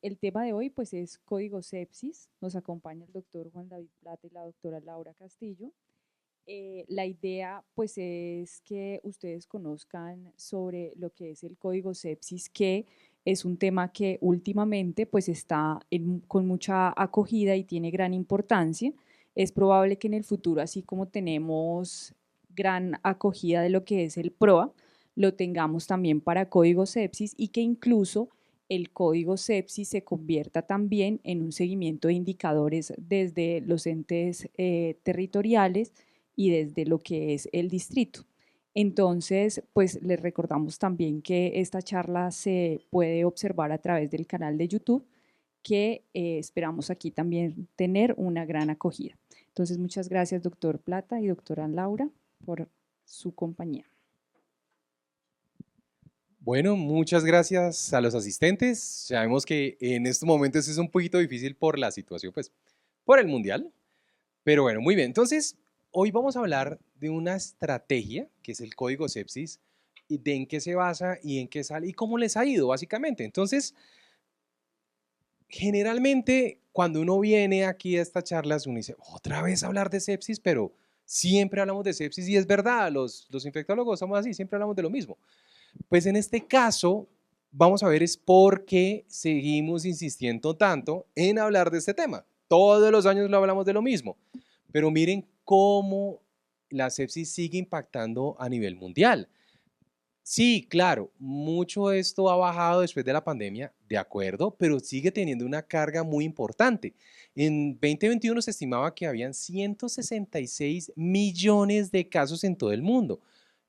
El tema de hoy pues es código sepsis. Nos acompaña el doctor Juan David Plata y la doctora Laura Castillo. La idea pues es que ustedes conozcan sobre lo que es el código sepsis, que es un tema que últimamente pues está con mucha acogida y tiene gran importancia. Es probable que en el futuro, así como tenemos gran acogida de lo que es el PROA, lo tengamos también para código sepsis y que incluso el código sepsis se convierta también en un seguimiento de indicadores desde los entes territoriales y desde lo que es el distrito. Entonces, pues les recordamos también que esta charla se puede observar a través del canal de YouTube, que esperamos aquí también tener una gran acogida. Entonces, muchas gracias, doctor Plata y doctora Laura, por su compañía. Bueno, muchas gracias a los asistentes. Sabemos que en estos momentos es un poquito difícil por la situación, pues, por el mundial. Pero bueno, muy bien. Entonces, hoy vamos a hablar de una estrategia que es el código sepsis y de en qué se basa y en qué sale y cómo les ha ido, básicamente. Entonces, generalmente, cuando uno viene aquí a estas charlas, uno dice, otra vez hablar de sepsis, pero siempre hablamos de sepsis y es verdad, los infectólogos somos así, siempre hablamos de lo mismo. Pues en este caso, vamos a ver es por qué seguimos insistiendo tanto en hablar de este tema. Todos los años lo hablamos de lo mismo, pero miren cómo la sepsis sigue impactando a nivel mundial. Sí, claro, mucho de esto ha bajado después de la pandemia, de acuerdo, pero sigue teniendo una carga muy importante. En 2021 se estimaba que habían 166 millones de casos en todo el mundo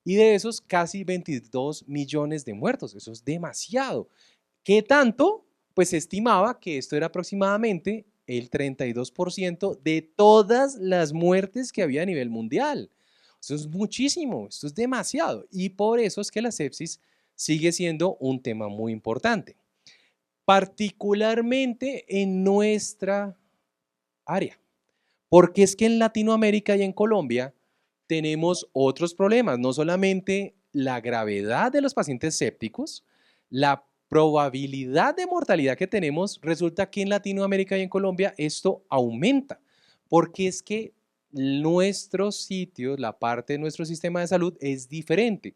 y de esos casi 22 millones de muertos. Eso es demasiado. ¿Qué tanto? Pues se estimaba que esto era aproximadamente el 32% de todas las muertes que había a nivel mundial. Eso es muchísimo, esto es demasiado. Y por eso es que la sepsis sigue siendo un tema muy importante, particularmente en nuestra área. Porque es que en Latinoamérica y en Colombia tenemos otros problemas, no solamente la gravedad de los pacientes sépticos, la probabilidad de mortalidad que tenemos, resulta que en Latinoamérica y en Colombia esto aumenta, porque es que nuestros sitios, la parte de nuestro sistema de salud es diferente.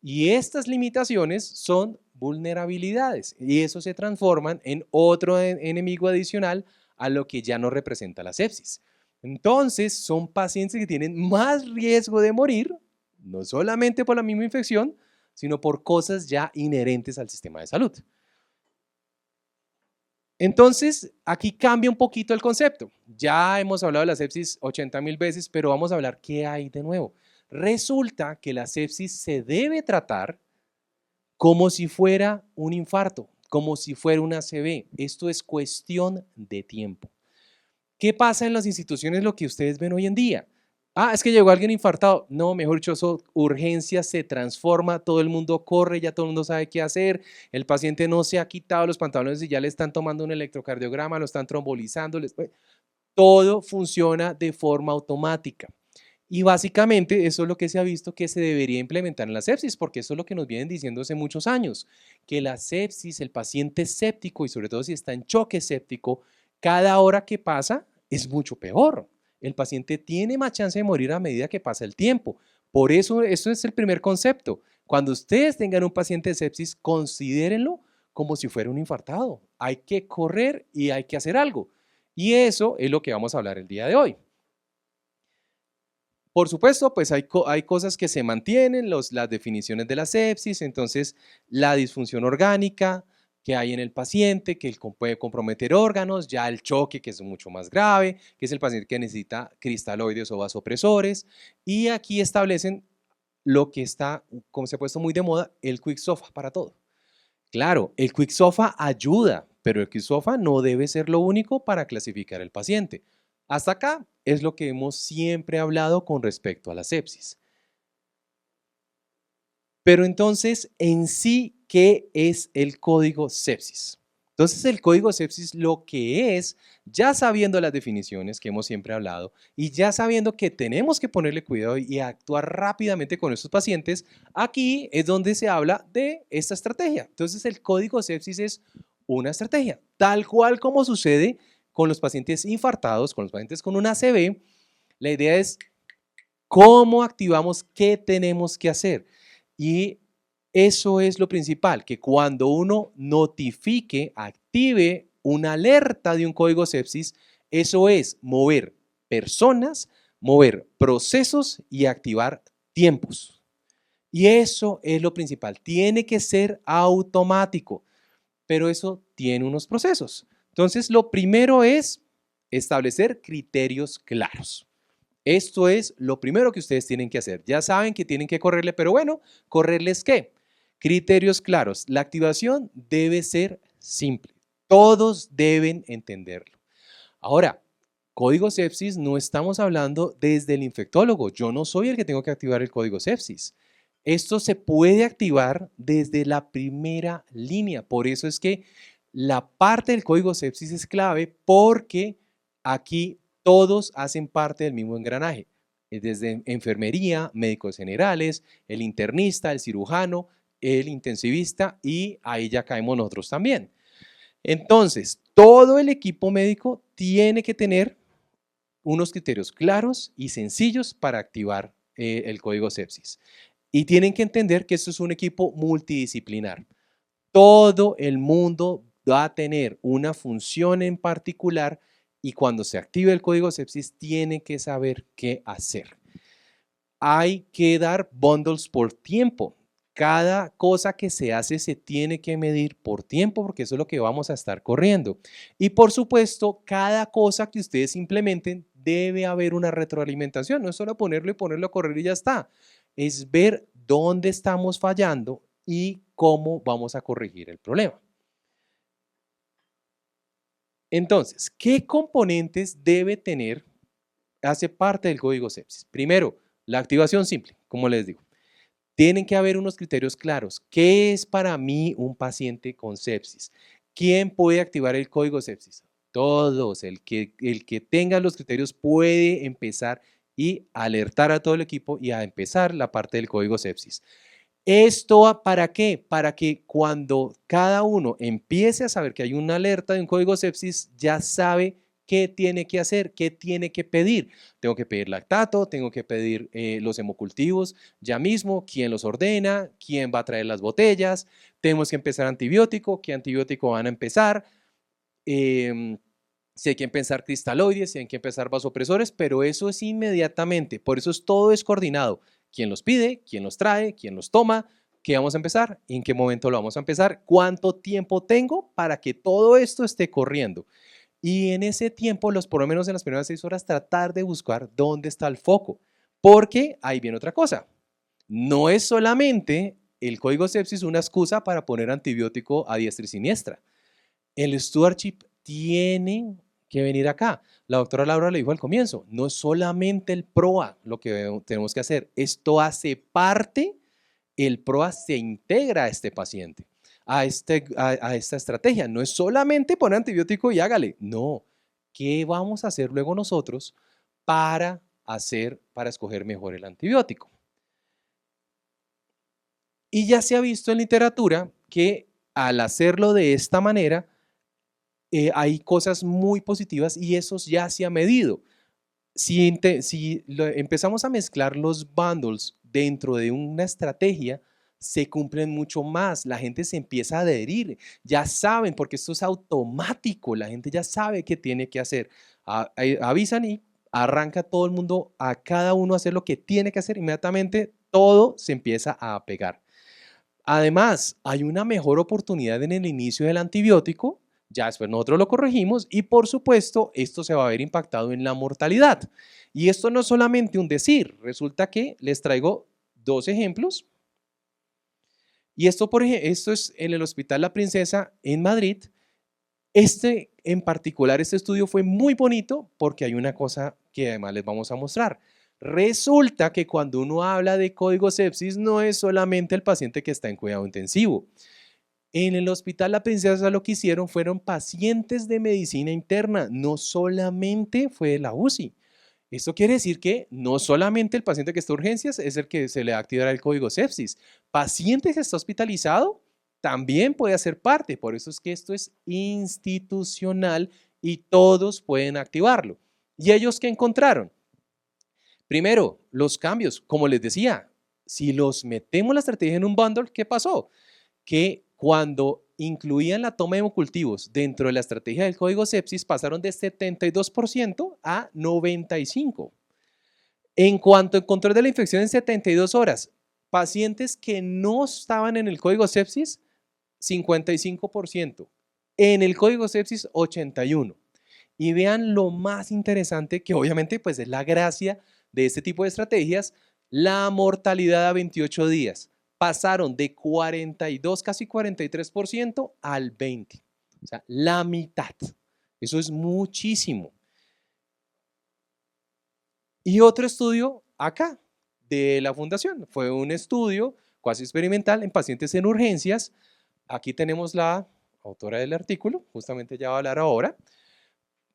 Y estas limitaciones son vulnerabilidades y eso se transforman en otro enemigo adicional a lo que ya no representa la sepsis. Entonces, son pacientes que tienen más riesgo de morir, no solamente por la misma infección, sino por cosas ya inherentes al sistema de salud. Entonces, aquí cambia un poquito el concepto. Ya hemos hablado de la sepsis 80.000 veces, pero vamos a hablar qué hay de nuevo. Resulta que la sepsis se debe tratar como si fuera un infarto, como si fuera una ACV. Esto es cuestión de tiempo. ¿Qué pasa en las instituciones lo que ustedes ven hoy en día? Ah, es que llegó alguien infartado. No, mejor dicho, eso, urgencia se transforma, todo el mundo corre, ya todo el mundo sabe qué hacer, el paciente no se ha quitado los pantalones y ya le están tomando un electrocardiograma, lo están trombolizando, todo funciona de forma automática. Y básicamente eso es lo que se ha visto que se debería implementar en la sepsis, porque eso es lo que nos vienen diciendo hace muchos años, que la sepsis, el paciente séptico y sobre todo si está en choque séptico, cada hora que pasa es mucho peor. El paciente tiene más chance de morir a medida que pasa el tiempo. Por eso, eso es el primer concepto. Cuando ustedes tengan un paciente de sepsis, considérenlo como si fuera un infartado. Hay que correr y hay que hacer algo. Y eso es lo que vamos a hablar el día de hoy. Por supuesto, pues hay cosas que se mantienen, las definiciones de la sepsis, entonces la disfunción orgánica que hay en el paciente, que puede comprometer órganos, ya el choque, que es mucho más grave, que es el paciente que necesita cristaloides o vasopresores, y aquí establecen lo que está, como se ha puesto muy de moda, el Quick SOFA para todo. Claro, el Quick SOFA ayuda, pero el Quick SOFA no debe ser lo único para clasificar el paciente. Hasta acá es lo que hemos siempre hablado con respecto a la sepsis. Pero entonces, en sí, ¿qué es el código sepsis? Entonces, el código sepsis lo que es, ya sabiendo las definiciones que hemos siempre hablado y ya sabiendo que tenemos que ponerle cuidado y actuar rápidamente con estos pacientes, aquí es donde se habla de esta estrategia. Entonces, el código sepsis es una estrategia, tal cual como sucede con los pacientes infartados, con los pacientes con una ACV. La idea es cómo activamos, qué tenemos que hacer. Y eso es lo principal, que cuando uno notifique, active una alerta de un código sepsis, eso es mover personas, mover procesos y activar tiempos. Y eso es lo principal, tiene que ser automático, pero eso tiene unos procesos. Entonces, lo primero es establecer criterios claros. Esto es lo primero que ustedes tienen que hacer. Ya saben que tienen que correrle, pero bueno, ¿correrles qué? Criterios claros. La activación debe ser simple. Todos deben entenderlo. Ahora, código sepsis no estamos hablando desde el infectólogo. Yo no soy el que tengo que activar el código sepsis. Esto se puede activar desde la primera línea. Por eso es que la parte del código sepsis es clave, porque aquí todos hacen parte del mismo engranaje. Desde enfermería, médicos generales, el internista, el cirujano, el intensivista, y ahí ya caemos nosotros también. Entonces, todo el equipo médico tiene que tener unos criterios claros y sencillos para activar el código sepsis. Y tienen que entender que esto es un equipo multidisciplinar. Todo el mundo va a tener una función en particular, y cuando se active el código sepsis tiene que saber qué hacer. Hay que dar bundles por tiempo. Cada cosa que se hace se tiene que medir por tiempo, porque eso es lo que vamos a estar corriendo. Y por supuesto, cada cosa que ustedes implementen debe haber una retroalimentación. No es solo ponerlo y ponerlo a correr y ya está. Es ver dónde estamos fallando y cómo vamos a corregir el problema. Entonces, ¿qué componentes debe tener, hace parte del código sepsis? Primero, la activación simple, como les digo. Tienen que haber unos criterios claros. ¿Qué es para mí un paciente con sepsis? ¿Quién puede activar el código sepsis? Todos. El que tenga los criterios puede empezar y alertar a todo el equipo y a empezar la parte del código sepsis. ¿Esto para qué? Para que cuando cada uno empiece a saber que hay una alerta de un código sepsis, ya sabe qué tiene que hacer, qué tiene que pedir. Tengo que pedir lactato, tengo que pedir los hemocultivos ya mismo, quién los ordena, quién va a traer las botellas, tenemos que empezar antibiótico, qué antibiótico van a empezar, si hay que empezar cristaloides, si hay que empezar vasopresores, pero eso es inmediatamente, por eso todo es coordinado. ¿Quién los pide? ¿Quién los trae? ¿Quién los toma? ¿Qué vamos a empezar? ¿En qué momento lo vamos a empezar? ¿Cuánto tiempo tengo para que todo esto esté corriendo? Y en ese tiempo, por lo menos en las primeras 6 horas, tratar de buscar dónde está el foco. Porque ahí viene otra cosa. No es solamente el código sepsis una excusa para poner antibiótico a diestra y siniestra. El stewardship tiene que venir acá. La doctora Laura le dijo al comienzo, no es solamente el PROA lo que tenemos que hacer. Esto hace parte, el PROA se integra a este paciente, a esta estrategia. No es solamente poner antibiótico y hágale. No, ¿qué vamos a hacer luego nosotros para escoger mejor el antibiótico? Y ya se ha visto en literatura que al hacerlo de esta manera, hay cosas muy positivas y eso ya se ha medido. Si empezamos a mezclar los bundles dentro de una estrategia, se cumplen mucho más, la gente se empieza a adherir, ya saben, porque esto es automático, la gente ya sabe qué tiene que hacer. Avisan y arranca todo el mundo, a cada uno a hacer lo que tiene que hacer, inmediatamente todo se empieza a pegar. Además, hay una mejor oportunidad en el inicio del antibiótico, ya después nosotros lo corregimos y por supuesto esto se va a ver impactado en la mortalidad. Y esto no es solamente un decir, resulta que les traigo 2 ejemplos. Y esto es en el Hospital La Princesa en Madrid. En particular, este estudio fue muy bonito porque hay una cosa que además les vamos a mostrar. Resulta que cuando uno habla de código sepsis no es solamente el paciente que está en cuidado intensivo. En el Hospital La Princesa lo que hicieron fueron pacientes de medicina interna, no solamente fue la UCI. Esto quiere decir que no solamente el paciente que está en urgencias es el que se le activará el código sepsis. Paciente que está hospitalizado también puede hacer parte. Por eso es que esto es institucional y todos pueden activarlo. ¿Y ellos qué encontraron? Primero, los cambios. Como les decía, si los metemos la estrategia en un bundle, ¿qué pasó? Que cuando incluían la toma de hemocultivos dentro de la estrategia del código sepsis, pasaron de 72% a 95%. En cuanto al control de la infección en 72 horas, pacientes que no estaban en el código sepsis, 55%. En el código sepsis, 81%. Y vean lo más interesante, que obviamente pues es la gracia de este tipo de estrategias, la mortalidad a 28 días. Pasaron de 42, casi 43% al 20%. O sea, la mitad. Eso es muchísimo. Y otro estudio acá de la fundación. Fue un estudio cuasi experimental en pacientes en urgencias. Aquí tenemos la autora del artículo, justamente ya va a hablar ahora.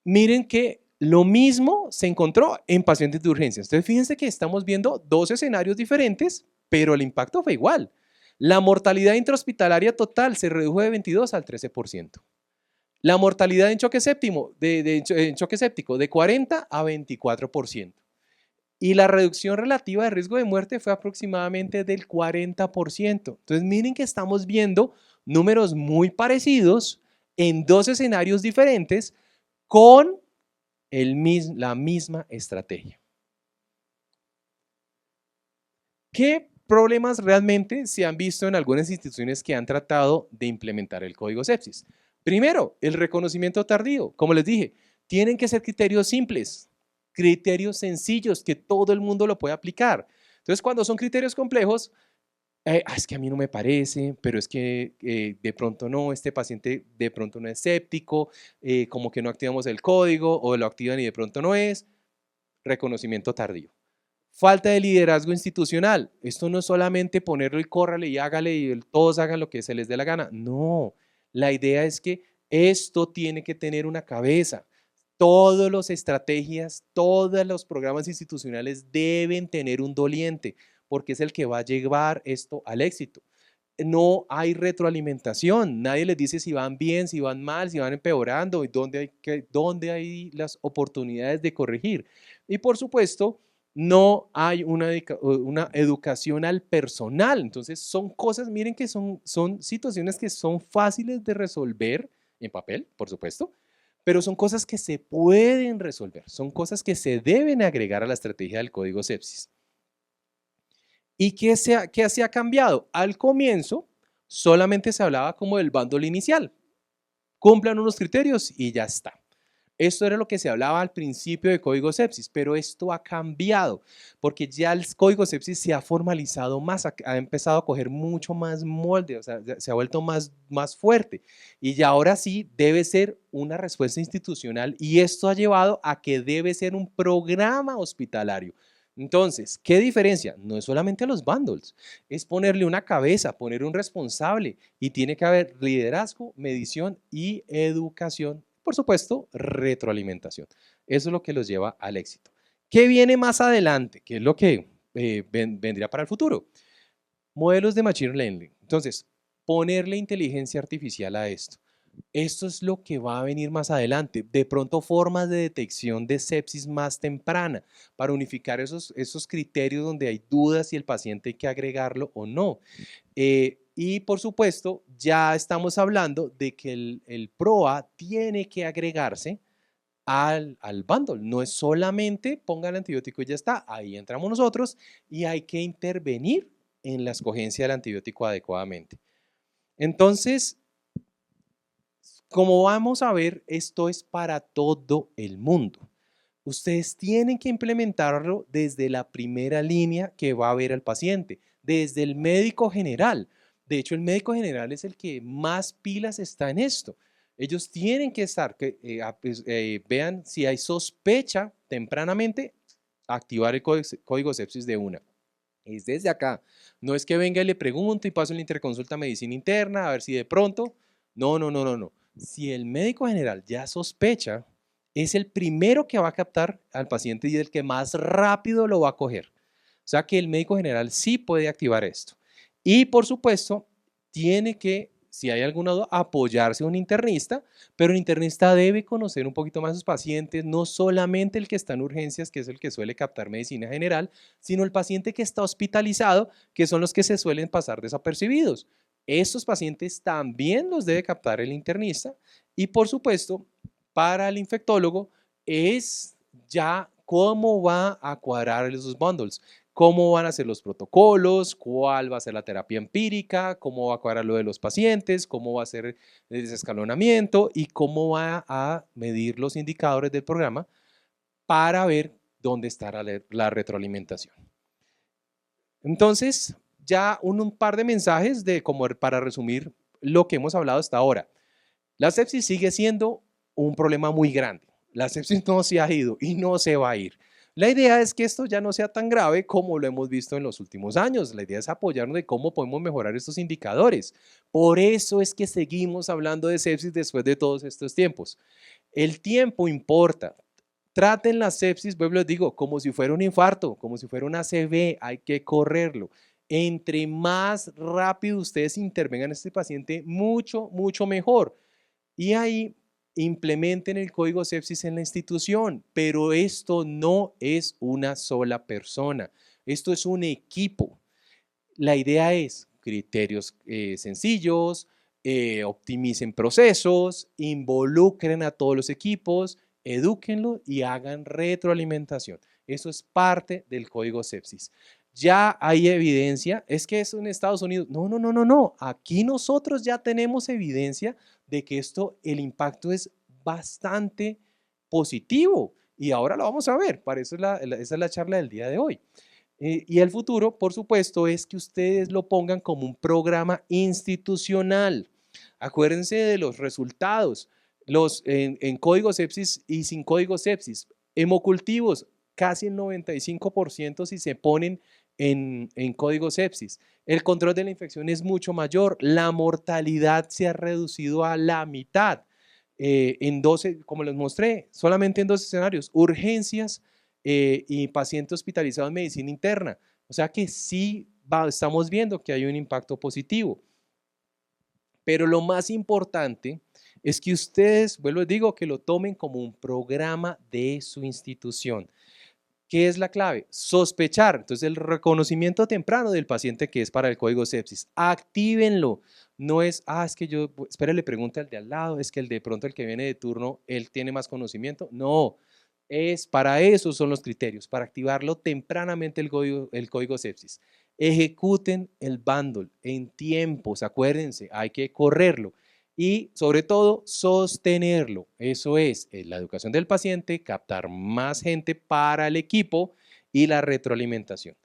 Miren que lo mismo se encontró en pacientes de urgencias. Entonces, fíjense que estamos viendo dos escenarios diferentes, pero el impacto fue igual. La mortalidad intrahospitalaria total se redujo de 22 al 13%. La mortalidad en choque séptico de 40 a 24%. Y la reducción relativa de riesgo de muerte fue aproximadamente del 40%. Entonces, miren que estamos viendo números muy parecidos en dos escenarios diferentes, con la misma estrategia. ¿Qué problemas realmente se han visto en algunas instituciones que han tratado de implementar el código sepsis? Primero, el reconocimiento tardío. Como les dije, tienen que ser criterios simples, criterios sencillos que todo el mundo lo puede aplicar. Entonces, cuando son criterios complejos, es que a mí no me parece, pero es que de pronto no, este paciente de pronto no es séptico, como que no activamos el código o lo activan y de pronto no es. Reconocimiento tardío. Falta de liderazgo institucional. Esto no es solamente ponerlo y córrale y hágale y todos hagan lo que se les dé la gana. No, la idea es que esto tiene que tener una cabeza. Todas las estrategias, todos los programas institucionales deben tener un doliente, porque es el que va a llevar esto al éxito. No hay retroalimentación, nadie les dice si van bien, si van mal, si van empeorando y dónde hay las oportunidades de corregir. Y por supuesto, no hay una educación al personal. Entonces son cosas, miren que son situaciones que son fáciles de resolver en papel, por supuesto, pero son cosas que se pueden resolver, son cosas que se deben agregar a la estrategia del código sepsis. ¿Y qué se ha cambiado? Al comienzo solamente se hablaba como del bundle inicial. Cumplan unos criterios y ya está. Esto era lo que se hablaba al principio de código sepsis, pero esto ha cambiado porque ya el código sepsis se ha formalizado más, ha empezado a coger mucho más molde, o sea, se ha vuelto más fuerte y ya ahora sí debe ser una respuesta institucional y esto ha llevado a que debe ser un programa hospitalario. Entonces, ¿qué diferencia? No es solamente a los bundles, es ponerle una cabeza, poner un responsable y tiene que haber liderazgo, medición y educación. Por supuesto, retroalimentación. Eso es lo que los lleva al éxito. ¿Qué viene más adelante? ¿Qué es lo que vendría para el futuro? Modelos de Machine Learning. Entonces, ponerle inteligencia artificial a esto. Esto es lo que va a venir más adelante. De pronto, formas de detección de sepsis más temprana para unificar esos criterios donde hay dudas si el paciente hay que agregarlo o no. Y por supuesto, ya estamos hablando de que el PROA tiene que agregarse al bundle. No es solamente ponga el antibiótico y ya está. Ahí entramos nosotros y hay que intervenir en la escogencia del antibiótico adecuadamente. Entonces, como vamos a ver, esto es para todo el mundo. Ustedes tienen que implementarlo desde la primera línea que va a ver al paciente, desde el médico general. De hecho, el médico general es el que más pilas está en esto. Ellos tienen que estar, vean si hay sospecha tempranamente, activar el código sepsis de una. Es desde acá. No es que venga y le pregunte y pase la interconsulta medicina interna a ver si de pronto. No, no, no, no, no. Si el médico general ya sospecha, es el primero que va a captar al paciente y el que más rápido lo va a coger. O sea que el médico general sí puede activar esto. Y por supuesto, tiene que si hay alguna duda, apoyarse a un internista, pero el internista debe conocer un poquito más a sus pacientes, no solamente el que está en urgencias, que es el que suele captar medicina general, sino el paciente que está hospitalizado, que son los que se suelen pasar desapercibidos. Estos pacientes también los debe captar el internista y, por supuesto, para el infectólogo es ya cómo va a cuadrar esos bundles, cómo van a ser los protocolos, cuál va a ser la terapia empírica, cómo va a cuadrar lo de los pacientes, cómo va a ser el desescalonamiento y cómo va a medir los indicadores del programa para ver dónde estará la retroalimentación. Entonces, ya un par de mensajes como para resumir lo que hemos hablado hasta ahora. La sepsis sigue siendo un problema muy grande. La sepsis no se ha ido y no se va a ir. La idea es que esto ya no sea tan grave como lo hemos visto en los últimos años. La idea es apoyarnos de cómo podemos mejorar estos indicadores. Por eso es que seguimos hablando de sepsis después de todos estos tiempos. El tiempo importa. Traten la sepsis, pues les digo, como si fuera un infarto, como si fuera una ACV, hay que correrlo. Entre más rápido ustedes intervengan en este paciente, mucho, mucho mejor. Y ahí implementen el código sepsis en la institución, pero esto no es una sola persona, esto es un equipo. La idea es criterios sencillos, optimicen procesos, involucren a todos los equipos, edúquenlo y hagan retroalimentación. Eso es parte del código sepsis. Ya hay evidencia, es que eso en Estados Unidos, no, aquí nosotros ya tenemos evidencia de que el impacto es bastante positivo y ahora lo vamos a ver, para eso esa es la charla del día de hoy. Y el futuro, por supuesto, es que ustedes lo pongan como un programa institucional. Acuérdense de los resultados, en código sepsis y sin código sepsis. Hemocultivos, casi el 95% si se ponen en código sepsis. El control de la infección es mucho mayor. La mortalidad se ha reducido a la mitad. En 12, como les mostré, solamente en 2 escenarios, urgencias y paciente hospitalizado en medicina interna. O sea que sí estamos viendo que hay un impacto positivo. Pero lo más importante es que ustedes, vuelvo a digo, que lo tomen como un programa de su institución. ¿Qué es la clave? Sospechar. Entonces, el reconocimiento temprano del paciente que es para el código sepsis. Actívenlo. No es, es que yo, espere, le pregunta al de al lado, es que el de pronto el que viene de turno, él tiene más conocimiento. No, para eso son los criterios, para activarlo tempranamente el código sepsis. Ejecuten el bundle en tiempos, acuérdense, hay que correrlo. Y sobre todo, sostenerlo. Eso es la educación del paciente, captar más gente para el equipo y la retroalimentación.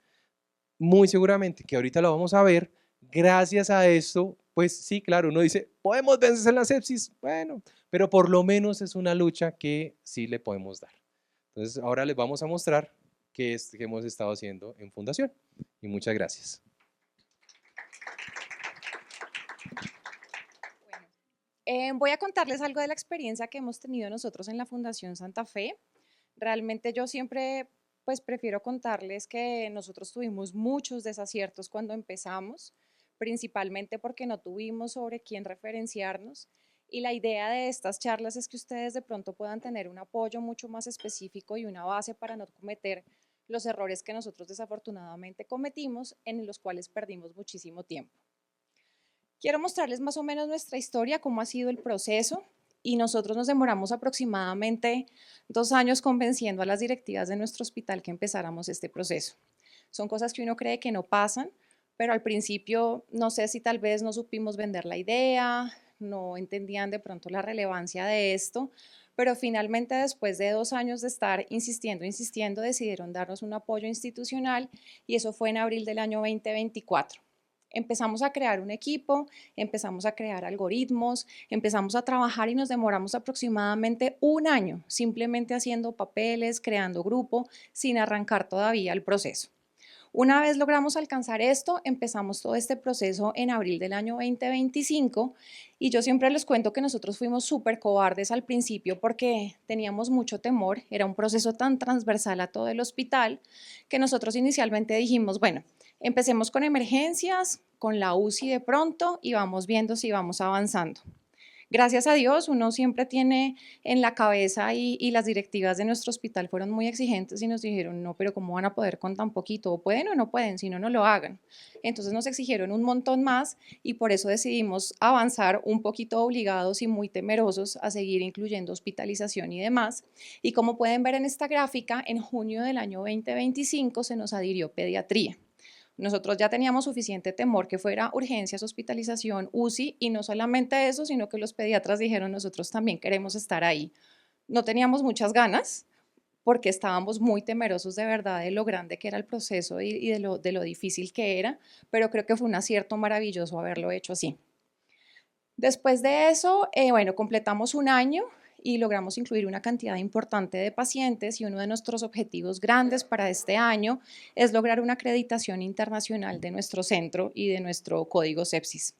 Muy seguramente que ahorita lo vamos a ver, gracias a esto, pues sí, claro, uno dice, ¿podemos vencer la sepsis? Bueno, pero por lo menos es una lucha que sí le podemos dar. Entonces, ahora les vamos a mostrar qué es que hemos estado haciendo en Fundación. Y muchas gracias. Voy a contarles algo de la experiencia que hemos tenido nosotros en la Fundación Santa Fe. Realmente yo siempre pues prefiero contarles que nosotros tuvimos muchos desaciertos cuando empezamos, principalmente porque no tuvimos sobre quién referenciarnos. Y la idea de estas charlas es que ustedes de pronto puedan tener un apoyo mucho más específico y una base para no cometer los errores que nosotros desafortunadamente cometimos, en los cuales perdimos muchísimo tiempo. Quiero mostrarles más o menos nuestra historia, cómo ha sido el proceso, y nosotros nos demoramos aproximadamente 2 años convenciendo a las directivas de nuestro hospital que empezáramos este proceso. Son cosas que uno cree que no pasan, pero al principio no sé si tal vez no supimos vender la idea, no entendían de pronto la relevancia de esto, pero finalmente después de 2 años de estar insistiendo, decidieron darnos un apoyo institucional y eso fue en abril del año 2024. Empezamos a crear un equipo, empezamos a crear algoritmos, empezamos a trabajar y nos demoramos aproximadamente 1 año simplemente haciendo papeles, creando grupo, sin arrancar todavía el proceso. Una vez logramos alcanzar esto, empezamos todo este proceso en abril del año 2025 y yo siempre les cuento que nosotros fuimos súper cobardes al principio porque teníamos mucho temor, era un proceso tan transversal a todo el hospital que nosotros inicialmente dijimos, bueno, Empecemos con emergencias, con la UCI de pronto y vamos viendo si vamos avanzando. Gracias a Dios, uno siempre tiene en la cabeza y las directivas de nuestro hospital fueron muy exigentes y nos dijeron, no, pero ¿cómo van a poder con tan poquito? O pueden o no pueden, si no, no lo hagan. Entonces nos exigieron un montón más y por eso decidimos avanzar un poquito obligados y muy temerosos a seguir incluyendo hospitalización y demás. Y como pueden ver en esta gráfica, en junio del año 2025 se nos adhirió pediatría. Nosotros ya teníamos suficiente temor que fuera urgencias, hospitalización, UCI, y no solamente eso, sino que los pediatras dijeron, nosotros también queremos estar ahí. No teníamos muchas ganas, porque estábamos muy temerosos de verdad de lo grande que era el proceso y de lo difícil que era, pero creo que fue un acierto maravilloso haberlo hecho así. Después de eso, bueno, completamos un año y logramos incluir una cantidad importante de pacientes y uno de nuestros objetivos grandes para este año es lograr una acreditación internacional de nuestro centro y de nuestro código sepsis.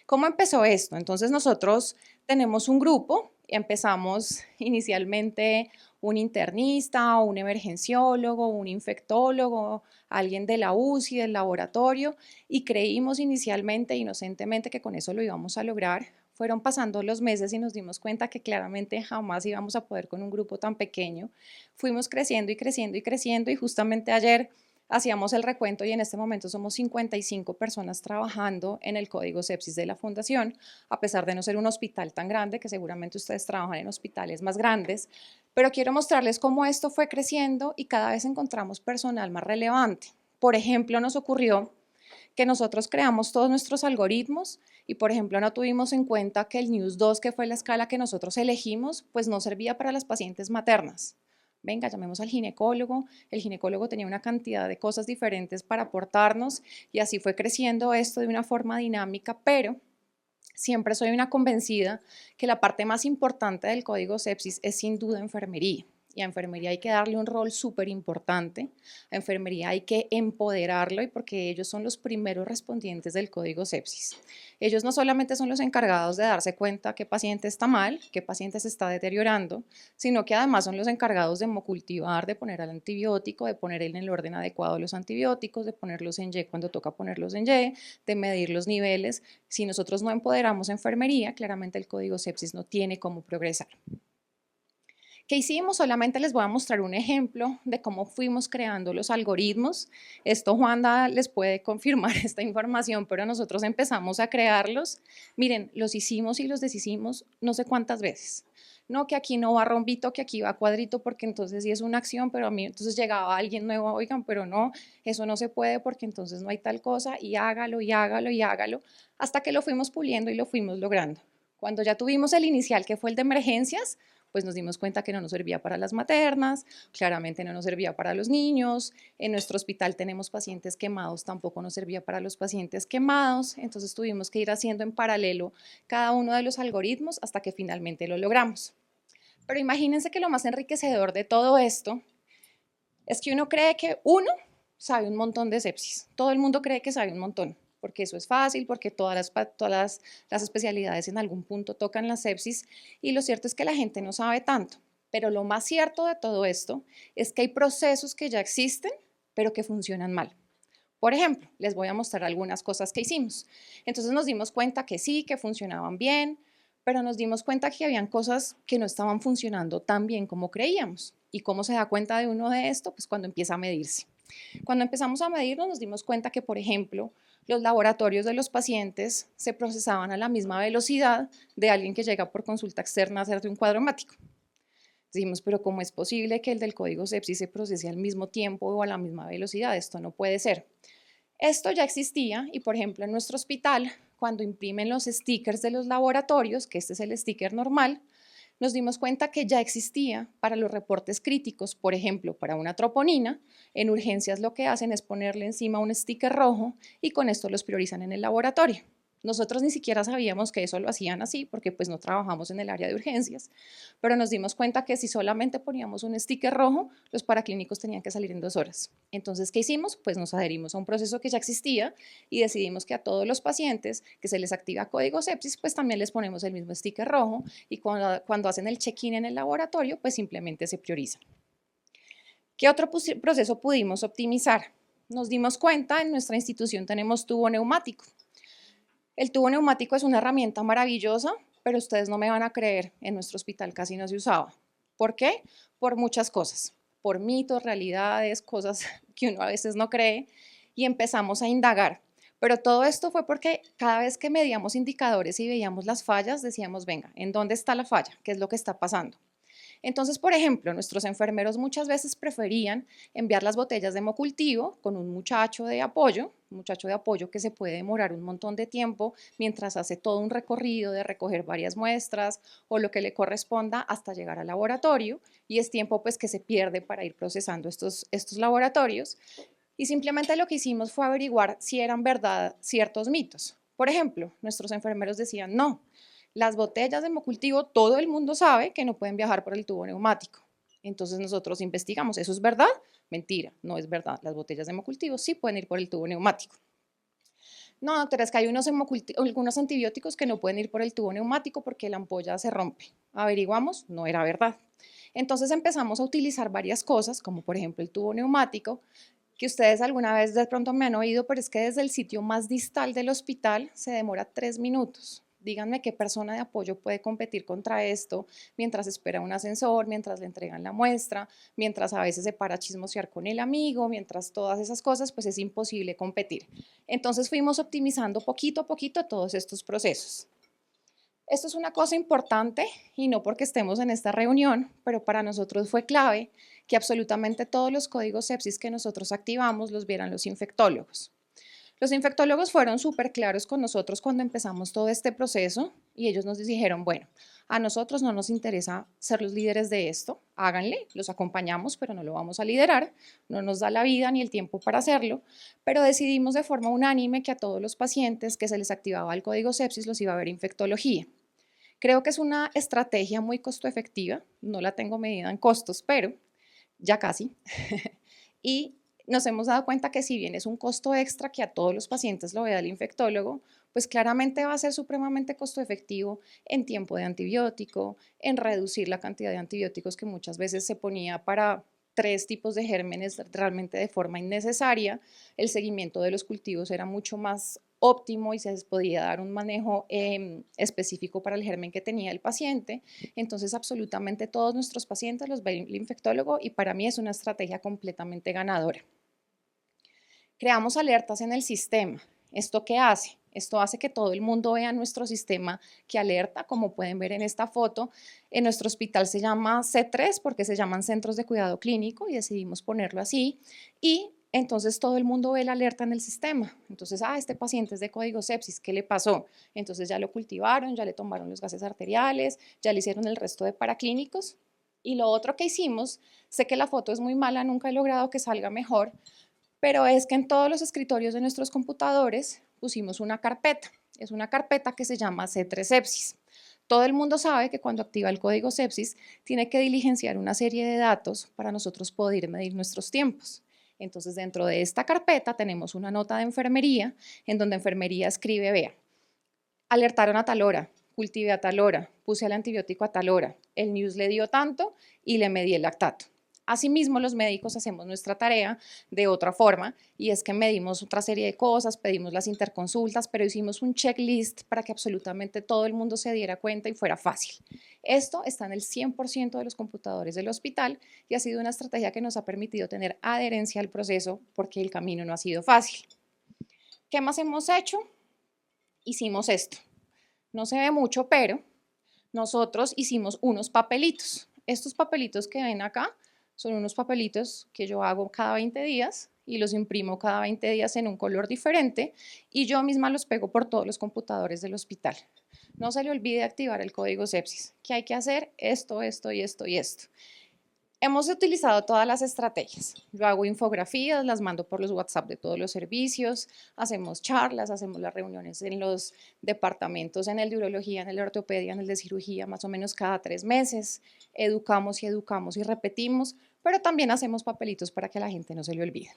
¿Cómo empezó esto? Entonces nosotros tenemos un grupo, empezamos inicialmente un internista, un emergenciólogo, un infectólogo, alguien de la UCI, del laboratorio, y creímos inicialmente, inocentemente, que con eso lo íbamos a lograr. Fueron pasando los meses y nos dimos cuenta que claramente jamás íbamos a poder con un grupo tan pequeño. Fuimos creciendo y creciendo y creciendo y justamente ayer hacíamos el recuento y en este momento somos 55 personas trabajando en el código sepsis de la fundación, a pesar de no ser un hospital tan grande, que seguramente ustedes trabajan en hospitales más grandes, pero quiero mostrarles cómo esto fue creciendo y cada vez encontramos personal más relevante. Por ejemplo, nos ocurrió que nosotros creamos todos nuestros algoritmos y, por ejemplo, no tuvimos en cuenta que el News 2, que fue la escala que nosotros elegimos, pues no servía para las pacientes maternas. Venga, llamemos al ginecólogo. El ginecólogo tenía una cantidad de cosas diferentes para aportarnos y así fue creciendo esto de una forma dinámica, pero siempre soy una convencida que la parte más importante del código sepsis es sin duda enfermería. Y a enfermería hay que darle un rol súper importante, a enfermería hay que empoderarlo y porque ellos son los primeros respondientes del código sepsis. Ellos no solamente son los encargados de darse cuenta qué paciente está mal, qué paciente se está deteriorando, sino que además son los encargados de hemocultivar, de poner al antibiótico, de poner en el orden adecuado los antibióticos, de ponerlos en Y cuando toca ponerlos en Y, de medir los niveles. Si nosotros no empoderamos enfermería, claramente el código sepsis no tiene cómo progresar. ¿Qué hicimos? Solamente les voy a mostrar un ejemplo de cómo fuimos creando los algoritmos. Esto Juanda les puede confirmar esta información, pero nosotros empezamos a crearlos. Miren, los hicimos y los deshicimos no sé cuántas veces. No, que aquí no va rombito, que aquí va cuadrito, porque entonces sí es una acción, pero a mí entonces llegaba alguien nuevo, oigan, pero no, eso no se puede porque entonces no hay tal cosa, y hágalo, y hágalo, y hágalo, hasta que lo fuimos puliendo y lo fuimos logrando. Cuando ya tuvimos el inicial, que fue el de emergencias, pues nos dimos cuenta que no nos servía para las maternas, claramente no nos servía para los niños, en nuestro hospital tenemos pacientes quemados, tampoco nos servía para los pacientes quemados, entonces tuvimos que ir haciendo en paralelo cada uno de los algoritmos hasta que finalmente lo logramos. Pero imagínense que lo más enriquecedor de todo esto es que uno cree que uno sabe un montón de sepsis, todo el mundo cree que sabe un montón, porque eso es fácil, porque todas las especialidades en algún punto tocan la sepsis y lo cierto es que la gente no sabe tanto. Pero lo más cierto de todo esto es que hay procesos que ya existen, pero que funcionan mal. Por ejemplo, les voy a mostrar algunas cosas que hicimos. Entonces nos dimos cuenta que sí, que funcionaban bien, pero nos dimos cuenta que habían cosas que no estaban funcionando tan bien como creíamos. ¿Y cómo se da cuenta de uno de esto? Pues cuando empieza a medirse. Cuando empezamos a medirnos nos dimos cuenta que, por ejemplo, los laboratorios de los pacientes se procesaban a la misma velocidad de alguien que llega por consulta externa a hacerte un cuadro hemático. Dijimos, pero ¿cómo es posible que el del código sepsis se procese al mismo tiempo o a la misma velocidad? Esto no puede ser. Esto ya existía y, por ejemplo, en nuestro hospital, cuando imprimen los stickers de los laboratorios, que este es el sticker normal, nos dimos cuenta que ya existía para los reportes críticos, por ejemplo, para una troponina. En urgencias lo que hacen es ponerle encima un sticker rojo y con esto los priorizan en el laboratorio. Nosotros ni siquiera sabíamos que eso lo hacían así porque pues no trabajamos en el área de urgencias, pero nos dimos cuenta que si solamente poníamos un sticker rojo, los paraclínicos tenían que salir en 2 horas. Entonces, ¿qué hicimos? Pues nos adherimos a un proceso que ya existía y decidimos que a todos los pacientes que se les activa código sepsis, pues también les ponemos el mismo sticker rojo y cuando hacen el check-in en el laboratorio, pues simplemente se prioriza. ¿Qué otro proceso pudimos optimizar? nos dimos cuenta, en nuestra institución tenemos tubo neumático. El tubo neumático es una herramienta maravillosa, pero ustedes no me van a creer, en nuestro hospital casi no se usaba. ¿Por qué? Por muchas cosas, por mitos, realidades, cosas que uno a veces no cree, y empezamos a indagar. Pero todo esto fue porque cada vez que medíamos indicadores y veíamos las fallas, decíamos, venga, ¿en dónde está la falla? ¿Qué es lo que está pasando? Entonces, por ejemplo, nuestros enfermeros muchas veces preferían enviar las botellas de hemocultivo con un muchacho de apoyo que se puede demorar un montón de tiempo mientras hace todo un recorrido de recoger varias muestras o lo que le corresponda hasta llegar al laboratorio, y es tiempo pues que se pierde para ir procesando estos laboratorios. Y simplemente lo que hicimos fue averiguar si eran verdad ciertos mitos. Por ejemplo, nuestros enfermeros decían, no, las botellas de hemocultivo, todo el mundo sabe que no pueden viajar por el tubo neumático. Entonces nosotros investigamos, ¿eso es verdad? Mentira, no es verdad. Las botellas de hemocultivo sí pueden ir por el tubo neumático. No, doctora, es que hay algunos antibióticos que no pueden ir por el tubo neumático porque la ampolla se rompe. Averiguamos, no era verdad. Entonces empezamos a utilizar varias cosas, como por ejemplo el tubo neumático, que ustedes alguna vez de pronto me han oído, pero es que desde el sitio más distal del hospital se demora 3 minutos. Díganme qué persona de apoyo puede competir contra esto mientras espera un ascensor, mientras le entregan la muestra, mientras a veces se para a chismosear con el amigo, mientras todas esas cosas, pues es imposible competir. Entonces fuimos optimizando poquito a poquito todos estos procesos. Esto es una cosa importante y no porque estemos en esta reunión, pero para nosotros fue clave que absolutamente todos los códigos sepsis que nosotros activamos los vieran los infectólogos. Los infectólogos fueron súper claros con nosotros cuando empezamos todo este proceso y ellos nos dijeron, bueno, a nosotros no nos interesa ser los líderes de esto, háganle, los acompañamos, pero no lo vamos a liderar, no nos da la vida ni el tiempo para hacerlo, pero decidimos de forma unánime que a todos los pacientes que se les activaba el código sepsis los iba a ver infectología. Creo que es una estrategia muy costo efectiva, no la tengo medida en costos, pero ya casi. Y nos hemos dado cuenta que si bien es un costo extra que a todos los pacientes lo vea el infectólogo, pues claramente va a ser supremamente costo efectivo en tiempo de antibiótico, en reducir la cantidad de antibióticos que muchas veces se ponía para 3 tipos de gérmenes realmente de forma innecesaria. El seguimiento de los cultivos era mucho más óptimo y se les podía dar un manejo específico para el germen que tenía el paciente. Entonces, absolutamente todos nuestros pacientes los ve el infectólogo y para mí es una estrategia completamente ganadora. Creamos alertas en el sistema. ¿Esto qué hace? Esto hace que todo el mundo vea nuestro sistema que alerta, como pueden ver en esta foto. En nuestro hospital se llama C3 porque se llaman Centros de Cuidado Clínico y decidimos ponerlo así. Y entonces todo el mundo ve la alerta en el sistema. Entonces, este paciente es de código sepsis, ¿qué le pasó? Entonces ya lo cultivaron, ya le tomaron los gases arteriales, ya le hicieron el resto de paraclínicos. Y lo otro que hicimos, sé que la foto es muy mala, nunca he logrado que salga mejor, pero es que en todos los escritorios de nuestros computadores pusimos una carpeta. Es una carpeta que se llama C3 Sepsis. Todo el mundo sabe que cuando activa el código sepsis tiene que diligenciar una serie de datos para nosotros poder medir nuestros tiempos. Entonces, dentro de esta carpeta tenemos una nota de enfermería en donde enfermería escribe, vea, alertaron a tal hora, cultivé a tal hora, puse el antibiótico a tal hora, el news le dio tanto y le medí el lactato. Asimismo, los médicos hacemos nuestra tarea de otra forma y es que medimos otra serie de cosas, pedimos las interconsultas, pero hicimos un checklist para que absolutamente todo el mundo se diera cuenta y fuera fácil. Esto está en el 100% de los computadores del hospital y ha sido una estrategia que nos ha permitido tener adherencia al proceso porque el camino no ha sido fácil. ¿Qué más hemos hecho? Hicimos esto. No se ve mucho, pero nosotros hicimos unos papelitos. Estos papelitos que ven acá son unos papelitos que yo hago cada 20 días y los imprimo cada 20 días en un color diferente y yo misma los pego por todos los computadores del hospital. No se le olvide activar el código sepsis. ¿Qué hay que hacer? Esto, esto y esto y esto. Hemos utilizado todas las estrategias. Yo hago infografías, las mando por los WhatsApp de todos los servicios, hacemos charlas, hacemos las reuniones en los departamentos, en el de urología, en el de ortopedia, en el de cirugía, más o menos cada 3 meses. Educamos y repetimos, pero también hacemos papelitos para que a la gente no se le olvide.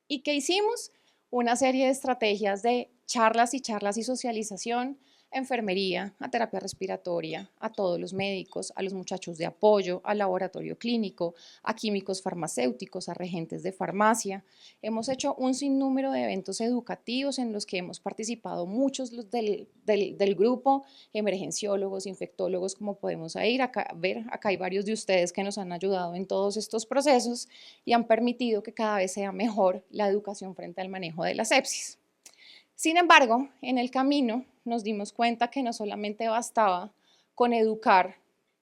¿Y qué hicimos? Una serie de estrategias de charlas y socialización. a enfermería, a terapia respiratoria, a todos los médicos, a los muchachos de apoyo, al laboratorio clínico, a químicos farmacéuticos, a regentes de farmacia. Hemos hecho un sinnúmero de eventos educativos en los que hemos participado muchos del grupo, emergenciólogos, infectólogos, como podemos ver, acá hay varios de ustedes que nos han ayudado en todos estos procesos y han permitido que cada vez sea mejor la educación frente al manejo de la sepsis. Sin embargo, en el camino nos dimos cuenta que no solamente bastaba con educar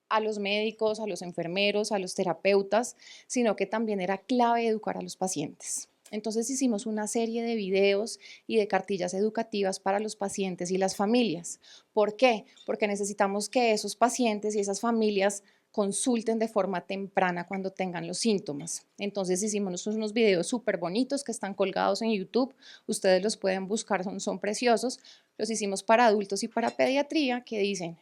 a los médicos, a los enfermeros, a los terapeutas, sino que también era clave educar a los pacientes. Entonces hicimos una serie de videos y de cartillas educativas para los pacientes y las familias. ¿Por qué? Porque necesitamos que esos pacientes y esas familias consulten de forma temprana cuando tengan los síntomas. Entonces hicimos unos videos súper bonitos que están colgados en YouTube, ustedes los pueden buscar, son preciosos. Los hicimos para adultos y para pediatría, que dicen,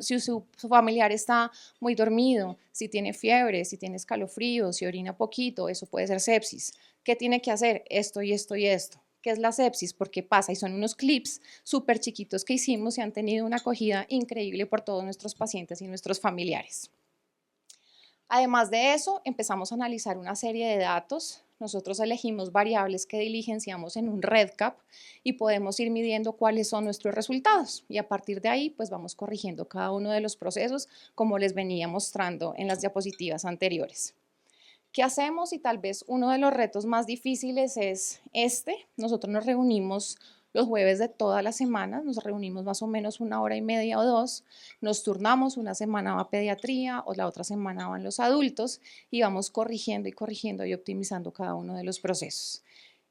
si su familiar está muy dormido, si tiene fiebre, si tiene escalofríos, si orina poquito, eso puede ser sepsis. ¿Qué tiene que hacer? Esto y esto y esto. ¿Qué es la sepsis? ¿Por qué pasa? Y son unos clips súper chiquitos que hicimos y han tenido una acogida increíble por todos nuestros pacientes y nuestros familiares. Además de eso, empezamos a analizar una serie de datos. Nosotros elegimos variables que diligenciamos en un REDCap y podemos ir midiendo cuáles son nuestros resultados. Y a partir de ahí, pues vamos corrigiendo cada uno de los procesos, como les venía mostrando en las diapositivas anteriores. ¿Qué hacemos? Y tal vez uno de los retos más difíciles es Nosotros nos reunimos los jueves de todas las semanas, nos reunimos más o menos 1 hora y media o 2, nos turnamos, una semana va pediatría o la otra semana van los adultos y vamos corrigiendo y optimizando cada uno de los procesos.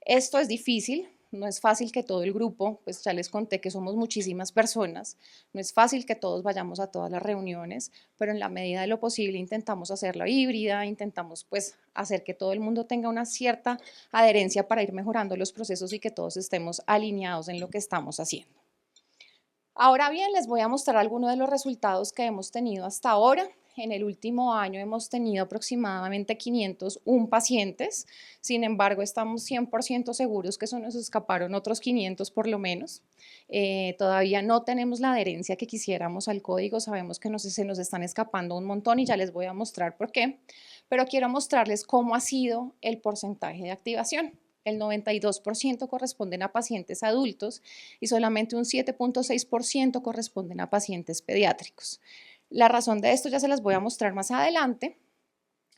Esto es difícil, no es fácil que todo el grupo, pues ya les conté que somos muchísimas personas, no es fácil que todos vayamos a todas las reuniones, pero en la medida de lo posible intentamos hacerlo híbrida, intentamos pues hacer que todo el mundo tenga una cierta adherencia para ir mejorando los procesos y que todos estemos alineados en lo que estamos haciendo. Ahora bien, les voy a mostrar algunos de los resultados que hemos tenido hasta ahora. En el último año hemos tenido aproximadamente 501 pacientes, sin embargo estamos 100% seguros que se nos escaparon otros 500 por lo menos. Todavía no tenemos la adherencia que quisiéramos al código, sabemos que se nos están escapando un montón y ya les voy a mostrar por qué, pero quiero mostrarles cómo ha sido el porcentaje de activación. El 92% corresponden a pacientes adultos y solamente un 7.6% corresponden a pacientes pediátricos. La razón de esto ya se las voy a mostrar más adelante,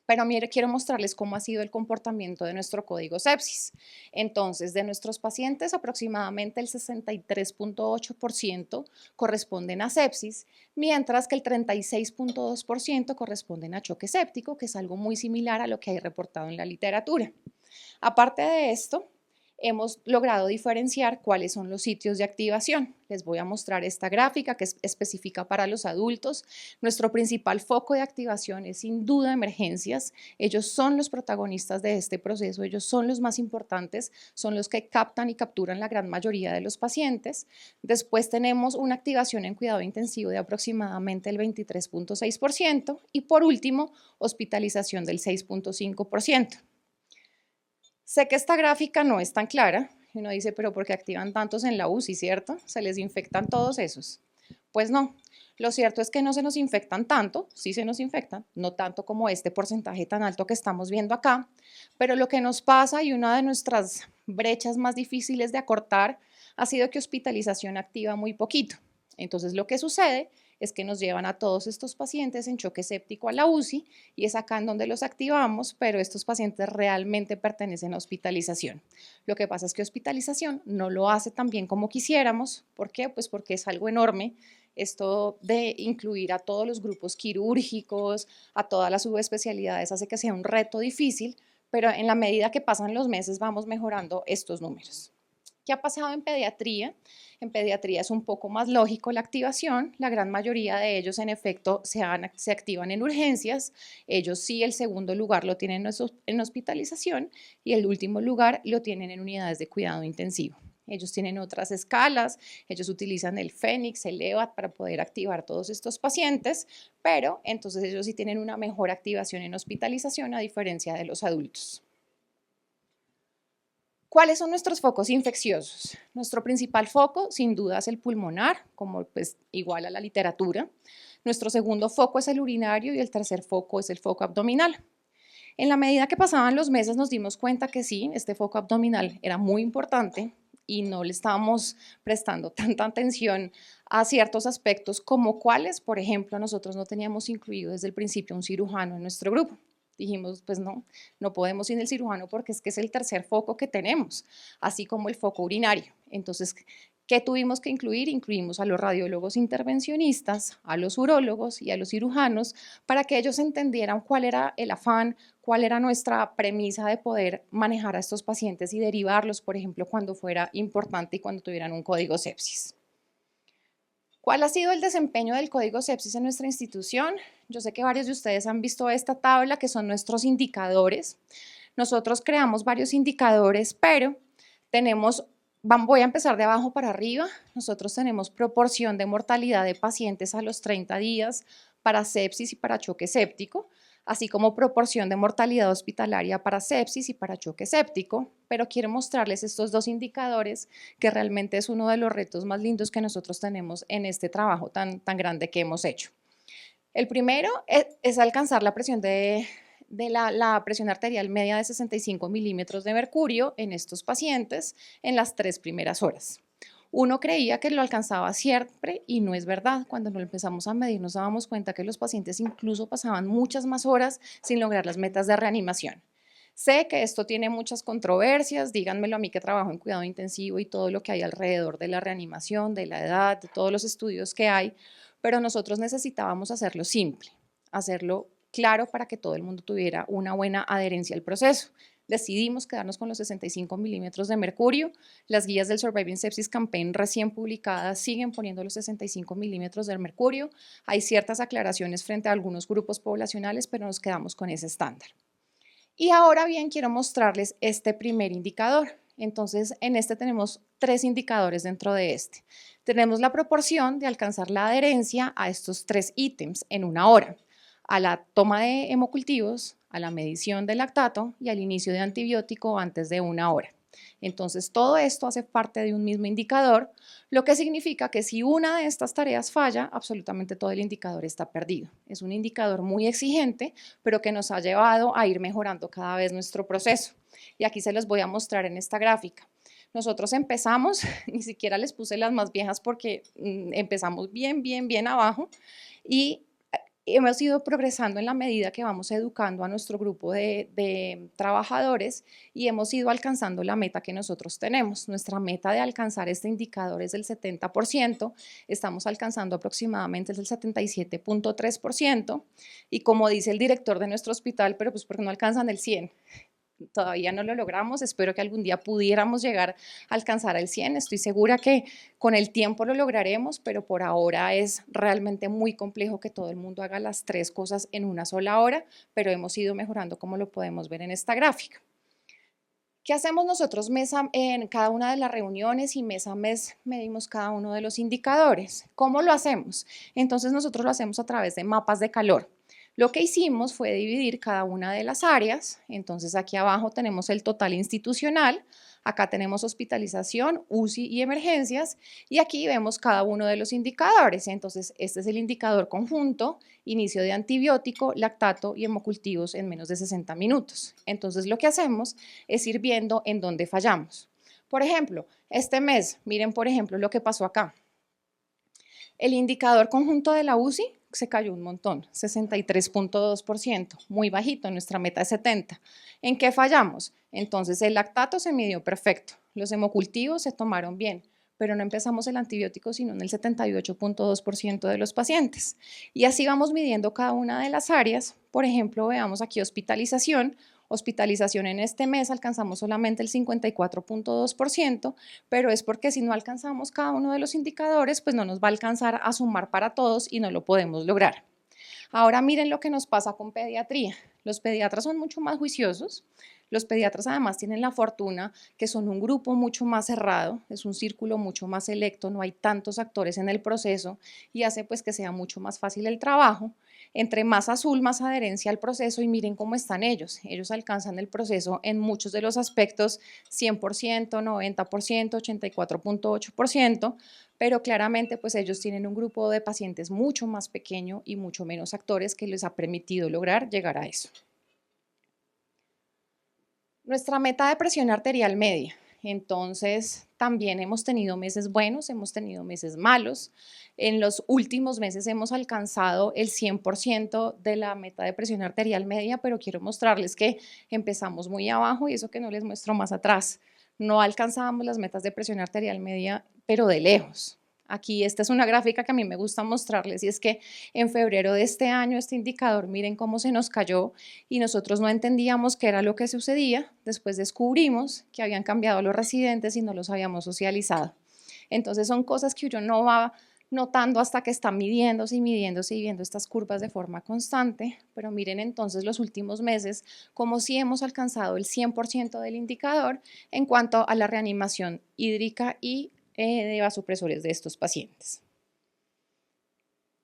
pero quiero mostrarles cómo ha sido el comportamiento de nuestro código sepsis. Entonces, de nuestros pacientes, aproximadamente el 63.8% corresponden a sepsis, mientras que el 36.2% corresponden a choque séptico, que es algo muy similar a lo que hay reportado en la literatura. Aparte de esto, hemos logrado diferenciar cuáles son los sitios de activación. Les voy a mostrar esta gráfica que es específica para los adultos. Nuestro principal foco de activación es sin duda emergencias. Ellos son los protagonistas de este proceso, ellos son los más importantes, son los que captan y capturan la gran mayoría de los pacientes. Después tenemos una activación en cuidado intensivo de aproximadamente el 23.6% y por último, hospitalización del 6.5%. Sé que esta gráfica no es tan clara, y uno dice, pero ¿por qué activan tantos en la UCI, cierto? ¿Se les infectan todos esos? Pues no, lo cierto es que no se nos infectan tanto, sí se nos infectan, no tanto como este porcentaje tan alto que estamos viendo acá, pero lo que nos pasa y una de nuestras brechas más difíciles de acortar ha sido que hospitalización activa muy poquito. Entonces lo que sucede es que nos llevan a todos estos pacientes en choque séptico a la UCI y es acá en donde los activamos, pero estos pacientes realmente pertenecen a hospitalización. Lo que pasa es que hospitalización no lo hace tan bien como quisiéramos. ¿Por qué? Pues porque es algo enorme. Esto de incluir a todos los grupos quirúrgicos, a todas las subespecialidades, hace que sea un reto difícil, pero en la medida que pasan los meses vamos mejorando estos números. ¿Qué ha pasado en pediatría? En pediatría es un poco más lógico la activación, la gran mayoría de ellos en efecto se activan en urgencias, ellos sí el segundo lugar lo tienen en hospitalización y el último lugar lo tienen en unidades de cuidado intensivo. Ellos tienen otras escalas, ellos utilizan el Fénix, el EVAT para poder activar todos estos pacientes, pero entonces ellos sí tienen una mejor activación en hospitalización a diferencia de los adultos. ¿Cuáles son nuestros focos infecciosos? Nuestro principal foco, sin duda, es el pulmonar, como pues igual a la literatura. Nuestro segundo foco es el urinario y el tercer foco es el foco abdominal. En la medida que pasaban los meses nos dimos cuenta que sí, este foco abdominal era muy importante y no le estábamos prestando tanta atención a ciertos aspectos como cuáles, por ejemplo, nosotros no teníamos incluido desde el principio un cirujano en nuestro grupo. Dijimos, pues no podemos sin el cirujano porque es que es el tercer foco que tenemos, así como el foco urinario. Entonces, ¿qué tuvimos que incluir? Incluimos a los radiólogos intervencionistas, a los urólogos y a los cirujanos para que ellos entendieran cuál era el afán, cuál era nuestra premisa de poder manejar a estos pacientes y derivarlos, por ejemplo, cuando fuera importante y cuando tuvieran un código sepsis. ¿Cuál ha sido el desempeño del código sepsis en nuestra institución? Yo sé que varios de ustedes han visto esta tabla que son nuestros indicadores. Nosotros creamos varios indicadores, pero voy a empezar de abajo para arriba. Nosotros tenemos proporción de mortalidad de pacientes a los 30 días para sepsis y para choque séptico, así como proporción de mortalidad hospitalaria para sepsis y para choque séptico, pero quiero mostrarles estos dos indicadores que realmente es uno de los retos más lindos que nosotros tenemos en este trabajo tan grande que hemos hecho. El primero es alcanzar la presión la presión arterial media de 65 milímetros de mercurio en estos pacientes en las 3 primeras horas. Uno creía que lo alcanzaba siempre y no es verdad. Cuando lo empezamos a medir nos dábamos cuenta que los pacientes incluso pasaban muchas más horas sin lograr las metas de reanimación. Sé que esto tiene muchas controversias, díganmelo a mí que trabajo en cuidado intensivo y todo lo que hay alrededor de la reanimación, de la edad, de todos los estudios que hay, pero nosotros necesitábamos hacerlo simple, hacerlo claro para que todo el mundo tuviera una buena adherencia al proceso. Decidimos quedarnos con los 65 milímetros de mercurio. Las guías del Surviving Sepsis Campaign recién publicadas siguen poniendo los 65 milímetros de mercurio. Hay ciertas aclaraciones frente a algunos grupos poblacionales, pero nos quedamos con ese estándar. Y ahora bien, quiero mostrarles este primer indicador. Entonces, en este tenemos 3 indicadores dentro de este. Tenemos la proporción de alcanzar la adherencia a estos 3 ítems en 1 hora, a la toma de hemocultivos, a la medición del lactato y al inicio de antibiótico antes de 1 hora. Entonces, todo esto hace parte de un mismo indicador, lo que significa que si una de estas tareas falla, absolutamente todo el indicador está perdido. Es un indicador muy exigente, pero que nos ha llevado a ir mejorando cada vez nuestro proceso. Y aquí se los voy a mostrar en esta gráfica. Nosotros empezamos, ni siquiera les puse las más viejas porque empezamos bien abajo y hemos ido progresando en la medida que vamos educando a nuestro grupo de trabajadores y hemos ido alcanzando la meta que nosotros tenemos. Nuestra meta de alcanzar este indicador es del 70%, estamos alcanzando aproximadamente el 77.3% y como dice el director de nuestro hospital, pero pues porque no alcanzan el 100%. Todavía no lo logramos, espero que algún día pudiéramos llegar a alcanzar el 100, estoy segura que con el tiempo lo lograremos, pero por ahora es realmente muy complejo que todo el mundo haga las 3 cosas en una sola hora, pero hemos ido mejorando como lo podemos ver en esta gráfica. ¿Qué hacemos nosotros en cada una de las reuniones y mes a mes medimos cada uno de los indicadores? ¿Cómo lo hacemos? Entonces nosotros lo hacemos a través de mapas de calor. Lo que hicimos fue dividir cada una de las áreas, entonces aquí abajo tenemos el total institucional, acá tenemos hospitalización, UCI y emergencias, y aquí vemos cada uno de los indicadores, entonces este es el indicador conjunto, inicio de antibiótico, lactato y hemocultivos en menos de 60 minutos. Entonces lo que hacemos es ir viendo en dónde fallamos. Por ejemplo, este mes, miren por ejemplo lo que pasó acá. El indicador conjunto de la UCI se cayó un montón, 63.2%, muy bajito, nuestra meta es 70%. ¿En qué fallamos? Entonces el lactato se midió perfecto, los hemocultivos se tomaron bien, pero no empezamos el antibiótico sino en el 78.2% de los pacientes. Y así vamos midiendo cada una de las áreas. Por ejemplo, veamos aquí hospitalización en este mes alcanzamos solamente el 54.2%, pero es porque si no alcanzamos cada uno de los indicadores, pues no nos va a alcanzar a sumar para todos y no lo podemos lograr. Ahora miren lo que nos pasa con pediatría. Los pediatras son mucho más juiciosos. Los pediatras además tienen la fortuna que son un grupo mucho más cerrado, es un círculo mucho más selecto, no hay tantos actores en el proceso y hace pues que sea mucho más fácil el trabajo. Entre más azul, más adherencia al proceso y miren cómo están ellos. Ellos alcanzan el proceso en muchos de los aspectos 100%, 90%, 84.8%, pero claramente pues ellos tienen un grupo de pacientes mucho más pequeño y mucho menos actores que les ha permitido lograr llegar a eso. Nuestra meta de presión arterial media. Entonces, también hemos tenido meses buenos, hemos tenido meses malos. En los últimos meses hemos alcanzado el 100% de la meta de presión arterial media, pero quiero mostrarles que empezamos muy abajo y eso que no les muestro más atrás. No alcanzábamos las metas de presión arterial media, pero de lejos. Aquí esta es una gráfica que a mí me gusta mostrarles y es que en febrero de este año este indicador, miren cómo se nos cayó y nosotros no entendíamos qué era lo que sucedía. Después descubrimos que habían cambiado los residentes y no los habíamos socializado. Entonces son cosas que uno no va notando hasta que está midiéndose y midiéndose y viendo estas curvas de forma constante, pero miren entonces los últimos meses como si hemos alcanzado el 100% del indicador en cuanto a la reanimación hídrica y de vasopresores de estos pacientes.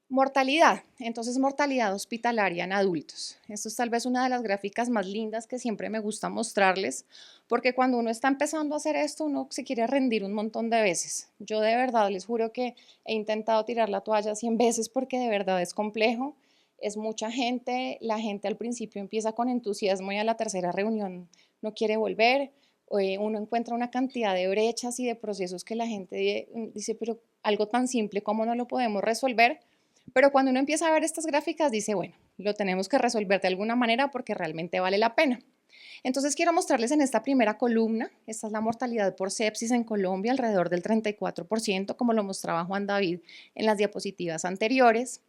Mortalidad, entonces mortalidad hospitalaria en adultos. Esto es tal vez una de las gráficas más lindas que siempre me gusta mostrarles, porque cuando uno está empezando a hacer esto, uno se quiere rendir un montón de veces. Yo de verdad les juro que he intentado tirar la toalla 100 veces porque de verdad es complejo, es mucha gente, la gente al principio empieza con entusiasmo y a la tercera reunión no quiere volver, uno encuentra una cantidad de brechas y de procesos que la gente dice, pero algo tan simple, ¿cómo no lo podemos resolver? Pero cuando uno empieza a ver estas gráficas dice, bueno, lo tenemos que resolver de alguna manera porque realmente vale la pena. Entonces quiero mostrarles en esta primera columna, esta es la mortalidad por sepsis en Colombia, alrededor del 34%, como lo mostraba Juan David en las diapositivas anteriores.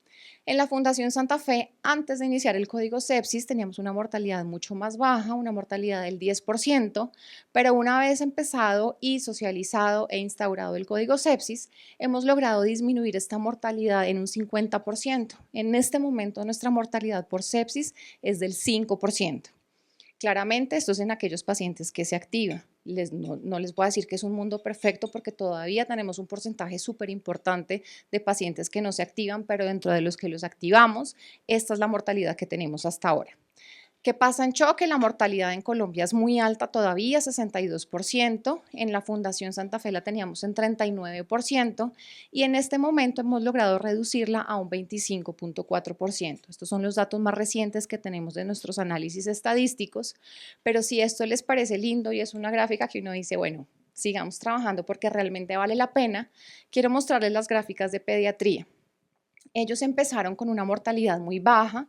En la Fundación Santa Fe, antes de iniciar el código sepsis, teníamos una mortalidad mucho más baja, una mortalidad del 10%, pero una vez empezado y socializado e instaurado el código sepsis, hemos logrado disminuir esta mortalidad en un 50%. En este momento, nuestra mortalidad por sepsis es del 5%. Claramente, esto es en aquellos pacientes que se activan. No les voy a decir que es un mundo perfecto porque todavía tenemos un porcentaje súper importante de pacientes que no se activan, pero dentro de los que los activamos, esta es la mortalidad que tenemos hasta ahora. ¿Qué pasa en choque? La mortalidad en Colombia es muy alta todavía, 62%. En la Fundación Santa Fe la teníamos en 39% y en este momento hemos logrado reducirla a un 25.4%. Estos son los datos más recientes que tenemos de nuestros análisis estadísticos, pero si esto les parece lindo y es una gráfica que uno dice, bueno, sigamos trabajando porque realmente vale la pena, quiero mostrarles las gráficas de pediatría. Ellos empezaron con una mortalidad muy baja,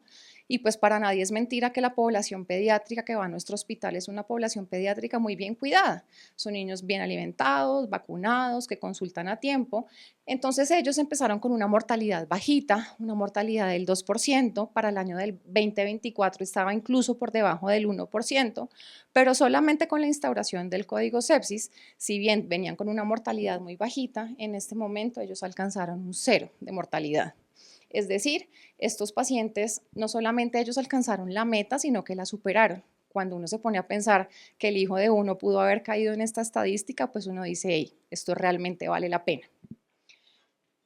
y pues para nadie es mentira que la población pediátrica que va a nuestro hospital es una población pediátrica muy bien cuidada. Son niños bien alimentados, vacunados, que consultan a tiempo. Entonces ellos empezaron con una mortalidad bajita, una mortalidad del 2%. Para el año del 2024 estaba incluso por debajo del 1%, pero solamente con la instauración del código sepsis, si bien venían con una mortalidad muy bajita, en este momento ellos alcanzaron un 0 de mortalidad. Es decir, estos pacientes no solamente ellos alcanzaron la meta, sino que la superaron. Cuando uno se pone a pensar que el hijo de uno pudo haber caído en esta estadística, pues uno dice, hey, esto realmente vale la pena.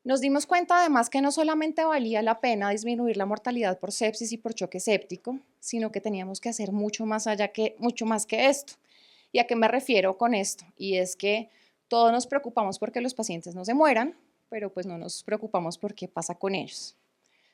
Nos dimos cuenta además que no solamente valía la pena disminuir la mortalidad por sepsis y por choque séptico, sino que teníamos que hacer mucho más que esto. ¿Y a qué me refiero con esto? Y es que todos nos preocupamos porque los pacientes no se mueran, pero pues no nos preocupamos por qué pasa con ellos.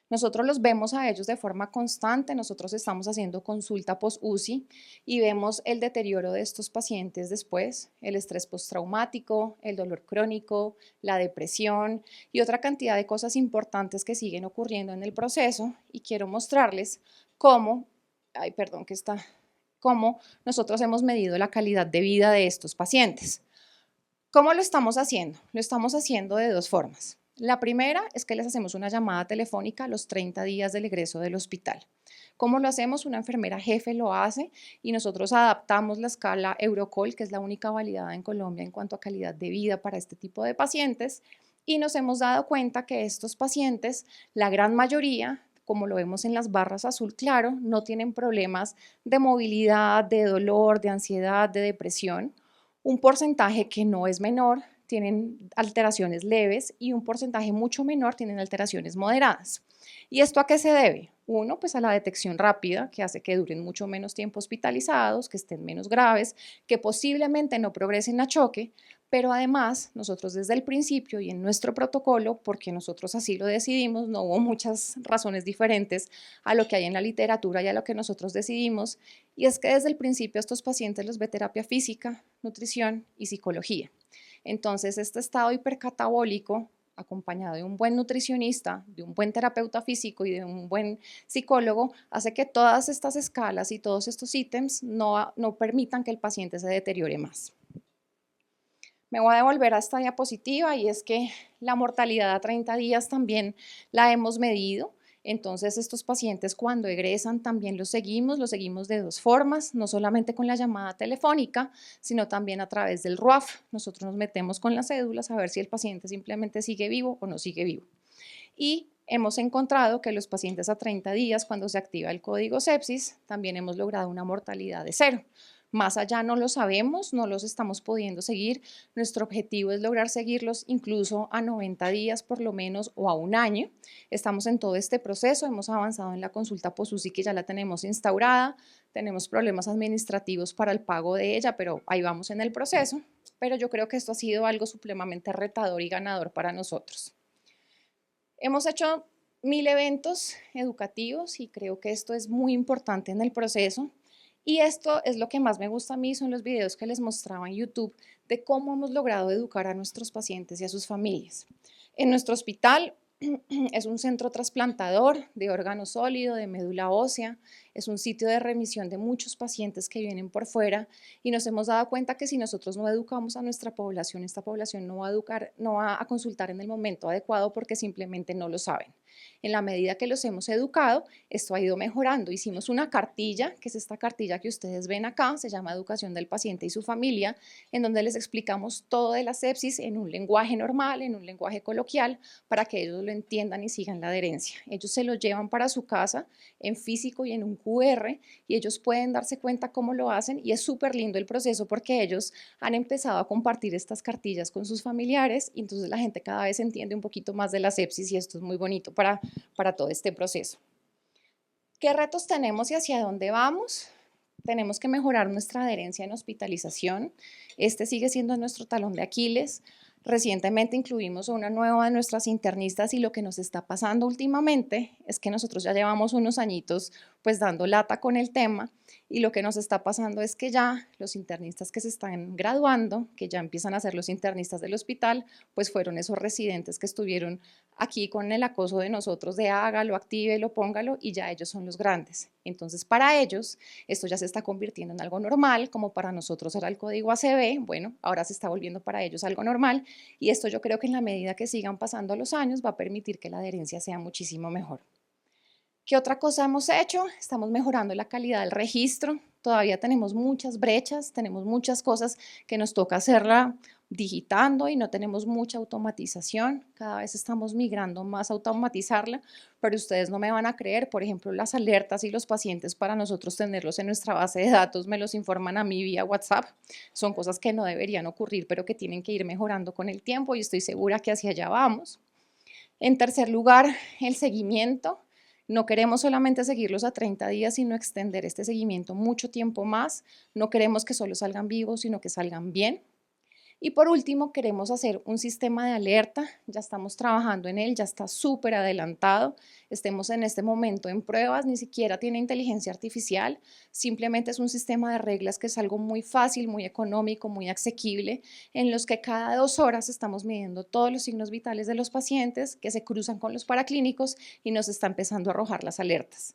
Nosotros los vemos a ellos de forma constante, nosotros estamos haciendo consulta post-UCI y vemos el deterioro de estos pacientes después, el estrés postraumático, el dolor crónico, la depresión y otra cantidad de cosas importantes que siguen ocurriendo en el proceso y quiero mostrarles cómo nosotros hemos medido la calidad de vida de estos pacientes. ¿Cómo lo estamos haciendo? Lo estamos haciendo de dos formas. La primera es que les hacemos una llamada telefónica a los 30 días del egreso del hospital. ¿Cómo lo hacemos? Una enfermera jefe lo hace y nosotros adaptamos la escala Eurocol, que es la única validada en Colombia en cuanto a calidad de vida para este tipo de pacientes, y nos hemos dado cuenta que estos pacientes, la gran mayoría, como lo vemos en las barras azul claro, no tienen problemas de movilidad, de dolor, de ansiedad, de depresión. Un porcentaje que no es menor tienen alteraciones leves y un porcentaje mucho menor tienen alteraciones moderadas. ¿Y esto a qué se debe? Uno, pues a la detección rápida, que hace que duren mucho menos tiempo hospitalizados, que estén menos graves, que posiblemente no progresen a choque, pero además nosotros desde el principio y en nuestro protocolo, porque nosotros así lo decidimos, no hubo muchas razones diferentes a lo que hay en la literatura y a lo que nosotros decidimos, y es que desde el principio a estos pacientes los ve terapia física, nutrición y psicología. Entonces, este estado hipercatabólico, acompañado de un buen nutricionista, de un buen terapeuta físico y de un buen psicólogo, hace que todas estas escalas y todos estos ítems no permitan que el paciente se deteriore más. Me voy a devolver a esta diapositiva y es que la mortalidad a 30 días también la hemos medido. Entonces, estos pacientes cuando egresan también los seguimos de dos formas, no solamente con la llamada telefónica, sino también a través del RUAF. Nosotros nos metemos con las cédulas a ver si el paciente simplemente sigue vivo o no sigue vivo. Y hemos encontrado que los pacientes a 30 días, cuando se activa el código sepsis, también hemos logrado una mortalidad de 0. Más allá no lo sabemos, no los estamos pudiendo seguir. Nuestro objetivo es lograr seguirlos incluso a 90 días por lo menos o a un año. Estamos en todo este proceso, hemos avanzado en la consulta post-UCI que ya la tenemos instaurada, tenemos problemas administrativos para el pago de ella, pero ahí vamos en el proceso. Pero yo creo que esto ha sido algo supremamente retador y ganador para nosotros. Hemos hecho 1000 eventos educativos y creo que esto es muy importante en el proceso. Y esto es lo que más me gusta a mí, son los videos que les mostraba en YouTube de cómo hemos logrado educar a nuestros pacientes y a sus familias. En nuestro hospital es un centro trasplantador de órgano sólido, de médula ósea, es un sitio de remisión de muchos pacientes que vienen por fuera y nos hemos dado cuenta que si nosotros no educamos a nuestra población, esta población no va a consultar en el momento adecuado porque simplemente no lo saben. En la medida que los hemos educado, esto ha ido mejorando. Hicimos una cartilla, que es esta cartilla que ustedes ven acá, se llama Educación del Paciente y su Familia, en donde les explicamos todo de la sepsis en un lenguaje normal, en un lenguaje coloquial, para que ellos lo entiendan y sigan la adherencia. Ellos se lo llevan para su casa en físico y en un QR y ellos pueden darse cuenta cómo lo hacen y es súper lindo el proceso porque ellos han empezado a compartir estas cartillas con sus familiares y entonces la gente cada vez entiende un poquito más de la sepsis y esto es muy bonito para todo este proceso. ¿Qué retos tenemos y hacia dónde vamos? Tenemos que mejorar nuestra adherencia en hospitalización. Este sigue siendo nuestro talón de Aquiles. Recientemente incluimos una nueva de nuestras internistas y lo que nos está pasando últimamente es que nosotros ya llevamos unos añitos pues dando lata con el tema y lo que nos está pasando es que ya los internistas que se están graduando, que ya empiezan a ser los internistas del hospital, pues fueron esos residentes que estuvieron aquí con el acoso de nosotros de hágalo, actívelo, póngalo y ya ellos son los grandes. Entonces para ellos esto ya se está convirtiendo en algo normal, como para nosotros era el código ACB, bueno, ahora se está volviendo para ellos algo normal y esto yo creo que en la medida que sigan pasando los años va a permitir que la adherencia sea muchísimo mejor. ¿Qué otra cosa hemos hecho? Estamos mejorando la calidad del registro. Todavía tenemos muchas brechas, tenemos muchas cosas que nos toca hacerla digitando y no tenemos mucha automatización. Cada vez estamos migrando más a automatizarla, pero ustedes no me van a creer. Por ejemplo, las alertas y los pacientes para nosotros tenerlos en nuestra base de datos me los informan a mí vía WhatsApp. Son cosas que no deberían ocurrir, pero que tienen que ir mejorando con el tiempo y estoy segura que hacia allá vamos. En tercer lugar, el seguimiento. No queremos solamente seguirlos a 30 días, sino extender este seguimiento mucho tiempo más. No queremos que solo salgan vivos, sino que salgan bien. Y por último, queremos hacer un sistema de alerta, ya estamos trabajando en él, ya está súper adelantado, estemos en este momento en pruebas, ni siquiera tiene inteligencia artificial, simplemente es un sistema de reglas que es algo muy fácil, muy económico, muy asequible, en los que cada 2 horas estamos midiendo todos los signos vitales de los pacientes que se cruzan con los paraclínicos y nos está empezando a arrojar las alertas.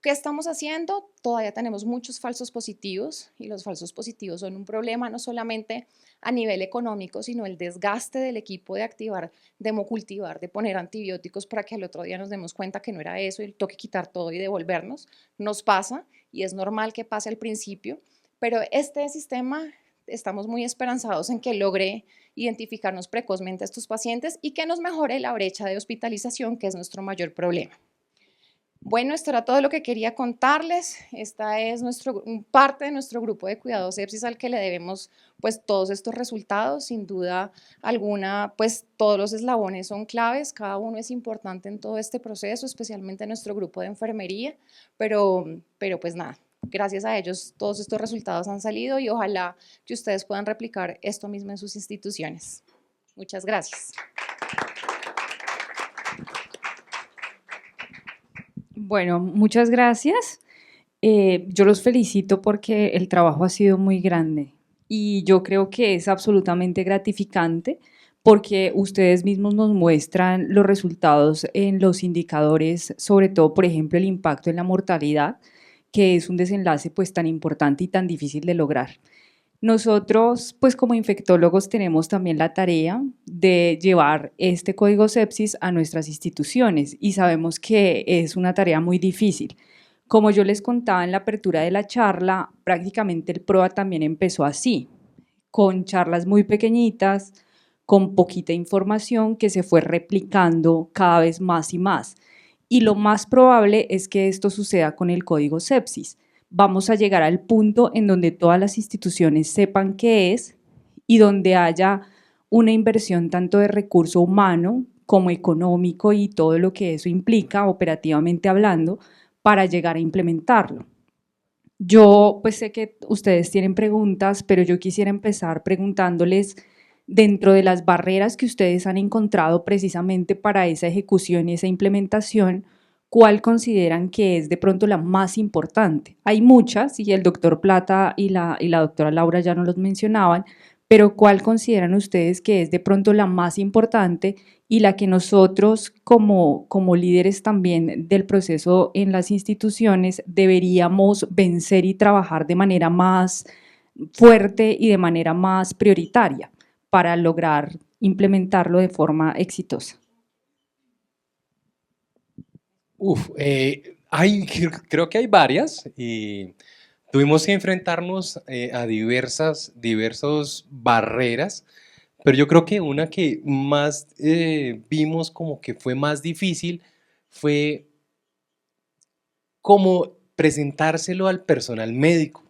¿Qué estamos haciendo? Todavía tenemos muchos falsos positivos y los falsos positivos son un problema no solamente a nivel económico, sino el desgaste del equipo de activar, de hemocultivar, de poner antibióticos para que al otro día nos demos cuenta que no era eso y toque quitar todo y devolvernos. Nos pasa y es normal que pase al principio, pero este sistema estamos muy esperanzados en que logre identificarnos precozmente a estos pacientes y que nos mejore la brecha de hospitalización, que es nuestro mayor problema. Bueno, esto era todo lo que quería contarles. Esta es parte de nuestro grupo de cuidado sepsis al que le debemos pues todos estos resultados. Sin duda alguna, pues todos los eslabones son claves, cada uno es importante en todo este proceso, especialmente nuestro grupo de enfermería, pero pues nada, gracias a ellos todos estos resultados han salido y ojalá que ustedes puedan replicar esto mismo en sus instituciones. Muchas gracias. Bueno, muchas gracias. Yo los felicito porque el trabajo ha sido muy grande y yo creo que es absolutamente gratificante porque ustedes mismos nos muestran los resultados en los indicadores, sobre todo, por ejemplo, el impacto en la mortalidad, que es un desenlace pues tan importante y tan difícil de lograr. Nosotros, pues como infectólogos, tenemos también la tarea de llevar este código sepsis a nuestras instituciones y sabemos que es una tarea muy difícil. Como yo les contaba en la apertura de la charla, prácticamente el PROA también empezó así, con charlas muy pequeñitas, con poquita información que se fue replicando cada vez más y más. Y lo más probable es que esto suceda con el código sepsis. Vamos a llegar al punto en donde todas las instituciones sepan qué es y donde haya una inversión tanto de recurso humano como económico y todo lo que eso implica operativamente hablando para llegar a implementarlo. Yo pues sé que ustedes tienen preguntas, pero yo quisiera empezar preguntándoles dentro de las barreras que ustedes han encontrado precisamente para esa ejecución y esa implementación, ¿cuál consideran que es de pronto la más importante? Hay muchas, y el doctor Plata y la doctora Laura ya nos los mencionaban, pero ¿cuál consideran ustedes que es de pronto la más importante y la que nosotros como líderes también del proceso en las instituciones deberíamos vencer y trabajar de manera más fuerte y de manera más prioritaria para lograr implementarlo de forma exitosa? Creo que hay varias y tuvimos que enfrentarnos a diversas barreras, pero yo creo que una que más vimos como que fue más difícil fue como presentárselo al personal médico,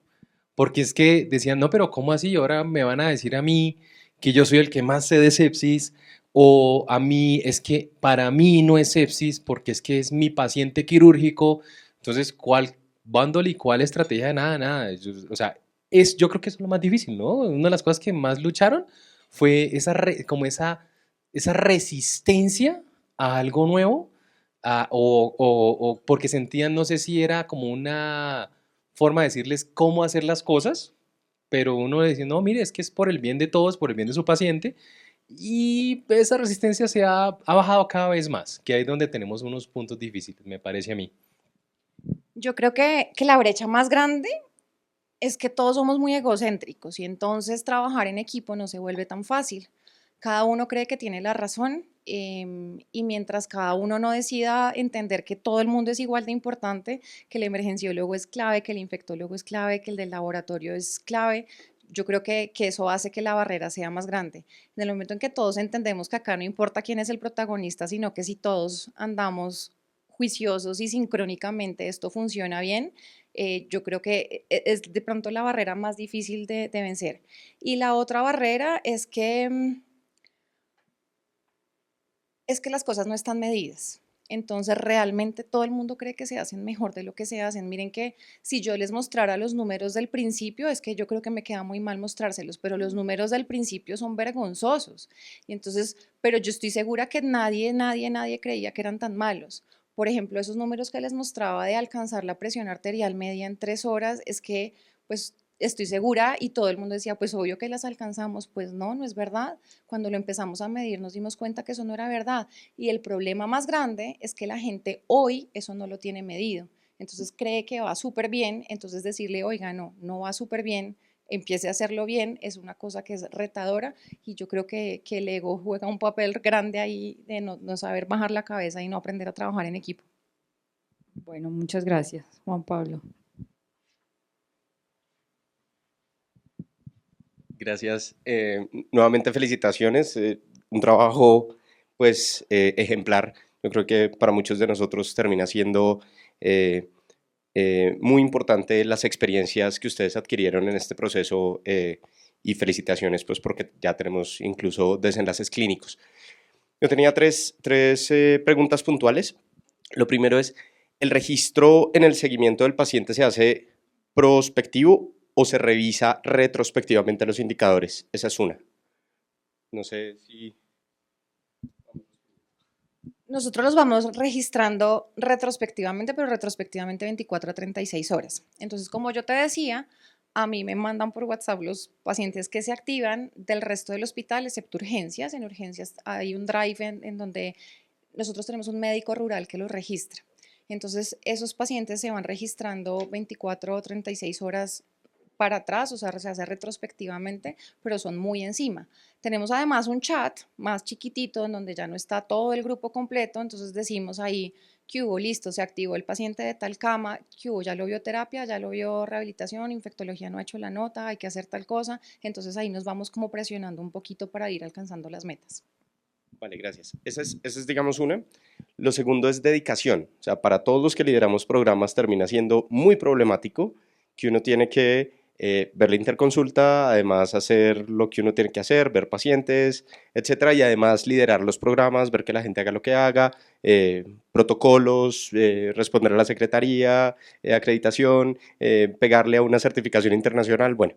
porque es que decían, no, pero ¿cómo así? Ahora me van a decir a mí que yo soy el que más sé de sepsis, o a mí es que para mí no es sepsis porque es que es mi paciente quirúrgico, entonces, ¿cuál bundle y cuál estrategia de nada, nada? O sea, yo creo que eso es lo más difícil, ¿no? Una de las cosas que más lucharon fue esa resistencia a algo nuevo, o porque sentían, no sé si era como una forma de decirles cómo hacer las cosas, pero uno le dice, no, mire, es que es por el bien de todos, por el bien de su paciente, y esa resistencia ha bajado cada vez más, que ahí es donde tenemos unos puntos difíciles, me parece a mí. Yo creo que la brecha más grande es que todos somos muy egocéntricos y entonces trabajar en equipo no se vuelve tan fácil. Cada uno cree que tiene la razón y mientras cada uno no decida entender que todo el mundo es igual de importante, que el emergenciólogo es clave, que el infectólogo es clave, que el del laboratorio es clave, yo creo que eso hace que la barrera sea más grande. En el momento en que todos entendemos que acá no importa quién es el protagonista, sino que si todos andamos juiciosos y sincrónicamente esto funciona bien, yo creo que es de pronto la barrera más difícil de vencer. Y la otra barrera es que las cosas no están medidas. Entonces, realmente todo el mundo cree que se hacen mejor de lo que se hacen. Miren que si yo les mostrara los números del principio, es que yo creo que me queda muy mal mostrárselos, pero los números del principio son vergonzosos. Y entonces, pero yo estoy segura que nadie creía que eran tan malos. Por ejemplo, esos números que les mostraba de alcanzar la presión arterial media en 3 horas, es que, pues, estoy segura y todo el mundo decía, pues obvio que las alcanzamos. Pues no, no es verdad. Cuando lo empezamos a medir nos dimos cuenta que eso no era verdad. Y el problema más grande es que la gente hoy eso no lo tiene medido. Entonces cree que va súper bien, entonces decirle, oiga, no, no va súper bien, empiece a hacerlo bien, es una cosa que es retadora y yo creo que el ego juega un papel grande ahí de no saber bajar la cabeza y no aprender a trabajar en equipo. Bueno, muchas gracias, Juan Pablo. Gracias. Nuevamente felicitaciones. Un trabajo pues ejemplar. Yo creo que para muchos de nosotros termina siendo muy importante las experiencias que ustedes adquirieron en este proceso y felicitaciones pues porque ya tenemos incluso desenlaces clínicos. Yo tenía tres preguntas puntuales. Lo primero es, ¿el registro en el seguimiento del paciente se hace prospectivo o se revisa retrospectivamente los indicadores? Esa es una. No sé si... Nosotros los vamos registrando retrospectivamente, pero retrospectivamente 24 a 36 horas. Entonces, como yo te decía, a mí me mandan por WhatsApp los pacientes que se activan del resto del hospital, excepto urgencias. En urgencias hay un drive en donde nosotros tenemos un médico rural que los registra. Entonces, esos pacientes se van registrando 24 o 36 horas para atrás, o sea, se hace retrospectivamente, pero son muy encima. Tenemos además un chat más chiquitito en donde ya no está todo el grupo completo, entonces decimos ahí, que hubo, listo, se activó el paciente de tal cama, que hubo, ya lo vio terapia, ya lo vio rehabilitación, infectología no ha hecho la nota, hay que hacer tal cosa, entonces ahí nos vamos como presionando un poquito para ir alcanzando las metas. Vale, gracias. Esa es, digamos, una. Lo segundo es dedicación. O sea, para todos los que lideramos programas termina siendo muy problemático que uno tiene que ver la interconsulta, además hacer lo que uno tiene que hacer, ver pacientes, etcétera, y además liderar los programas, ver que la gente haga lo que haga, protocolos, responder a la secretaría, acreditación, pegarle a una certificación internacional. Bueno,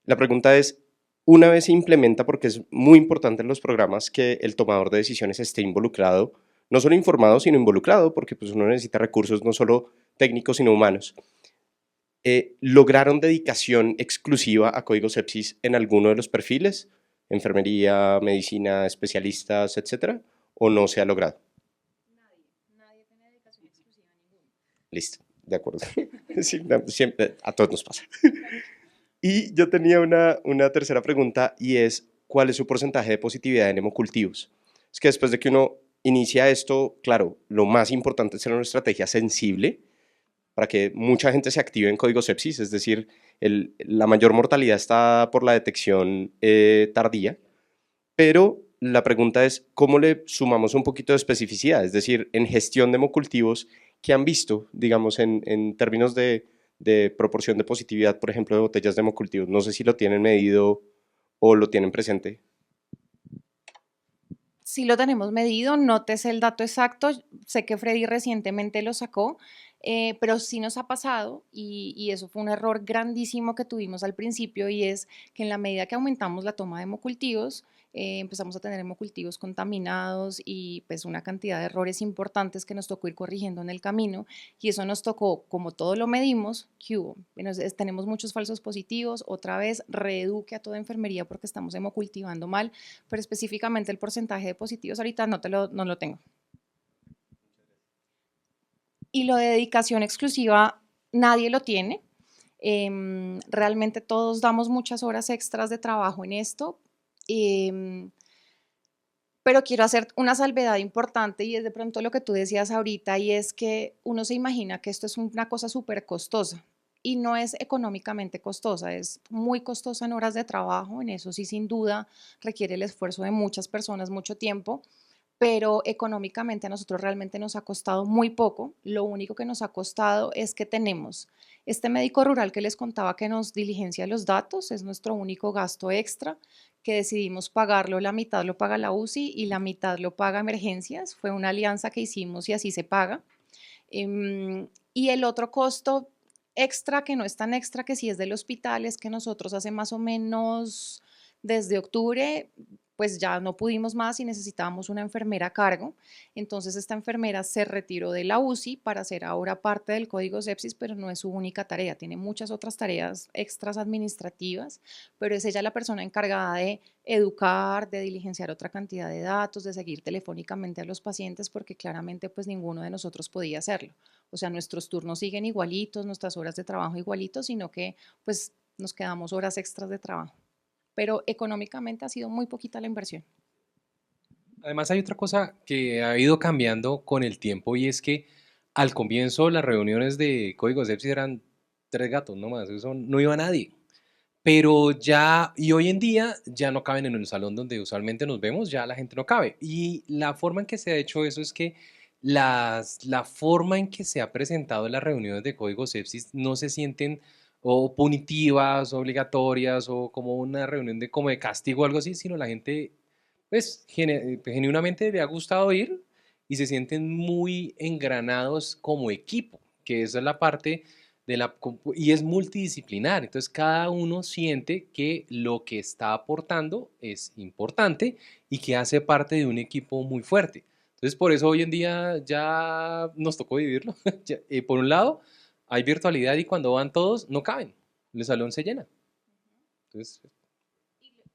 la pregunta es, una vez se implementa, porque es muy importante en los programas que el tomador de decisiones esté involucrado, no solo informado, sino involucrado, porque pues uno necesita recursos no solo técnicos, sino humanos. ¿Lograron dedicación exclusiva a Código Sepsis en alguno de los perfiles? Enfermería, medicina, especialistas, etcétera, ¿o no se ha logrado? Nadie tiene dedicación exclusiva a ninguno. Listo, de acuerdo. Sí, siempre, a todos nos pasa. Y yo tenía una tercera pregunta y es, ¿cuál es su porcentaje de positividad en hemocultivos? Es que después de que uno inicia esto, claro, lo más importante es tener una estrategia sensible para que mucha gente se active en código sepsis, es decir, la mayor mortalidad está por la detección tardía, pero la pregunta es, ¿cómo le sumamos un poquito de especificidad? Es decir, en gestión de hemocultivos, ¿qué han visto, digamos, en términos de proporción de positividad, por ejemplo, de botellas de hemocultivos? No sé si lo tienen medido o lo tienen presente. Sí lo tenemos medido, no te sé el dato exacto, sé que Freddy recientemente lo sacó, pero sí nos ha pasado y eso fue un error grandísimo que tuvimos al principio y es que en la medida que aumentamos la toma de hemocultivos, empezamos a tener hemocultivos contaminados y pues una cantidad de errores importantes que nos tocó ir corrigiendo en el camino y eso nos tocó, como todo lo medimos, ¿qué hubo? Tenemos muchos falsos positivos, otra vez reeduque a toda enfermería porque estamos hemocultivando mal, pero específicamente el porcentaje de positivos ahorita no lo tengo. Y lo de dedicación exclusiva, nadie lo tiene. Realmente todos damos muchas horas extras de trabajo en esto, pero quiero hacer una salvedad importante y es de pronto lo que tú decías ahorita y es que uno se imagina que esto es una cosa súper costosa y no es económicamente costosa, es muy costosa en horas de trabajo, en eso sí sin duda requiere el esfuerzo de muchas personas, mucho tiempo, pero económicamente a nosotros realmente nos ha costado muy poco. Lo único que nos ha costado es que tenemos este médico rural que les contaba que nos diligencia los datos, es nuestro único gasto extra, que decidimos pagarlo, la mitad lo paga la UCI y la mitad lo paga emergencias. Fue una alianza que hicimos y así se paga. Y el otro costo extra, que no es tan extra, que sí es del hospital, es que nosotros hace más o menos desde octubre pues ya no pudimos más y necesitábamos una enfermera a cargo. Entonces esta enfermera se retiró de la UCI para hacer ahora parte del código sepsis, pero no es su única tarea, tiene muchas otras tareas extras administrativas, pero es ella la persona encargada de educar, de diligenciar otra cantidad de datos, de seguir telefónicamente a los pacientes, porque claramente pues ninguno de nosotros podía hacerlo. O sea, nuestros turnos siguen igualitos, nuestras horas de trabajo igualitos, sino que pues nos quedamos horas extras de trabajo. Pero económicamente ha sido muy poquita la inversión. Además hay otra cosa que ha ido cambiando con el tiempo y es que al comienzo las reuniones de Código Sepsis eran 3 gatos nomás, eso no iba nadie. pero ya, y hoy en día ya no caben en el salón donde usualmente nos vemos, ya la gente no cabe. Y la forma en que se ha hecho eso es que la forma en que se ha presentado las reuniones de código sepsis no se sienten o punitivas, obligatorias, o como una reunión de como de castigo o algo así, sino la gente, pues, genuinamente le ha gustado ir y se sienten muy engranados como equipo, que esa es la parte y es multidisciplinar, entonces cada uno siente que lo que está aportando es importante y que hace parte de un equipo muy fuerte. Entonces por eso hoy en día ya nos tocó vivirlo. Por un lado, hay virtualidad y cuando van todos no caben, el salón se llena. Entonces,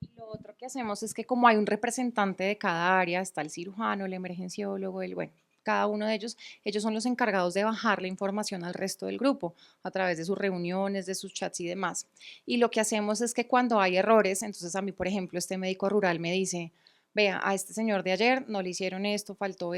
Y lo otro que hacemos es que como hay un representante de cada área, está el cirujano, el emergenciólogo, bueno, cada uno de ellos son los encargados de bajar la información al resto del grupo a través de sus reuniones, de sus chats y demás. Y lo que hacemos es que cuando hay errores, entonces a mí, por ejemplo, este médico rural me dice, vea, a este señor de ayer no le hicieron esto, faltó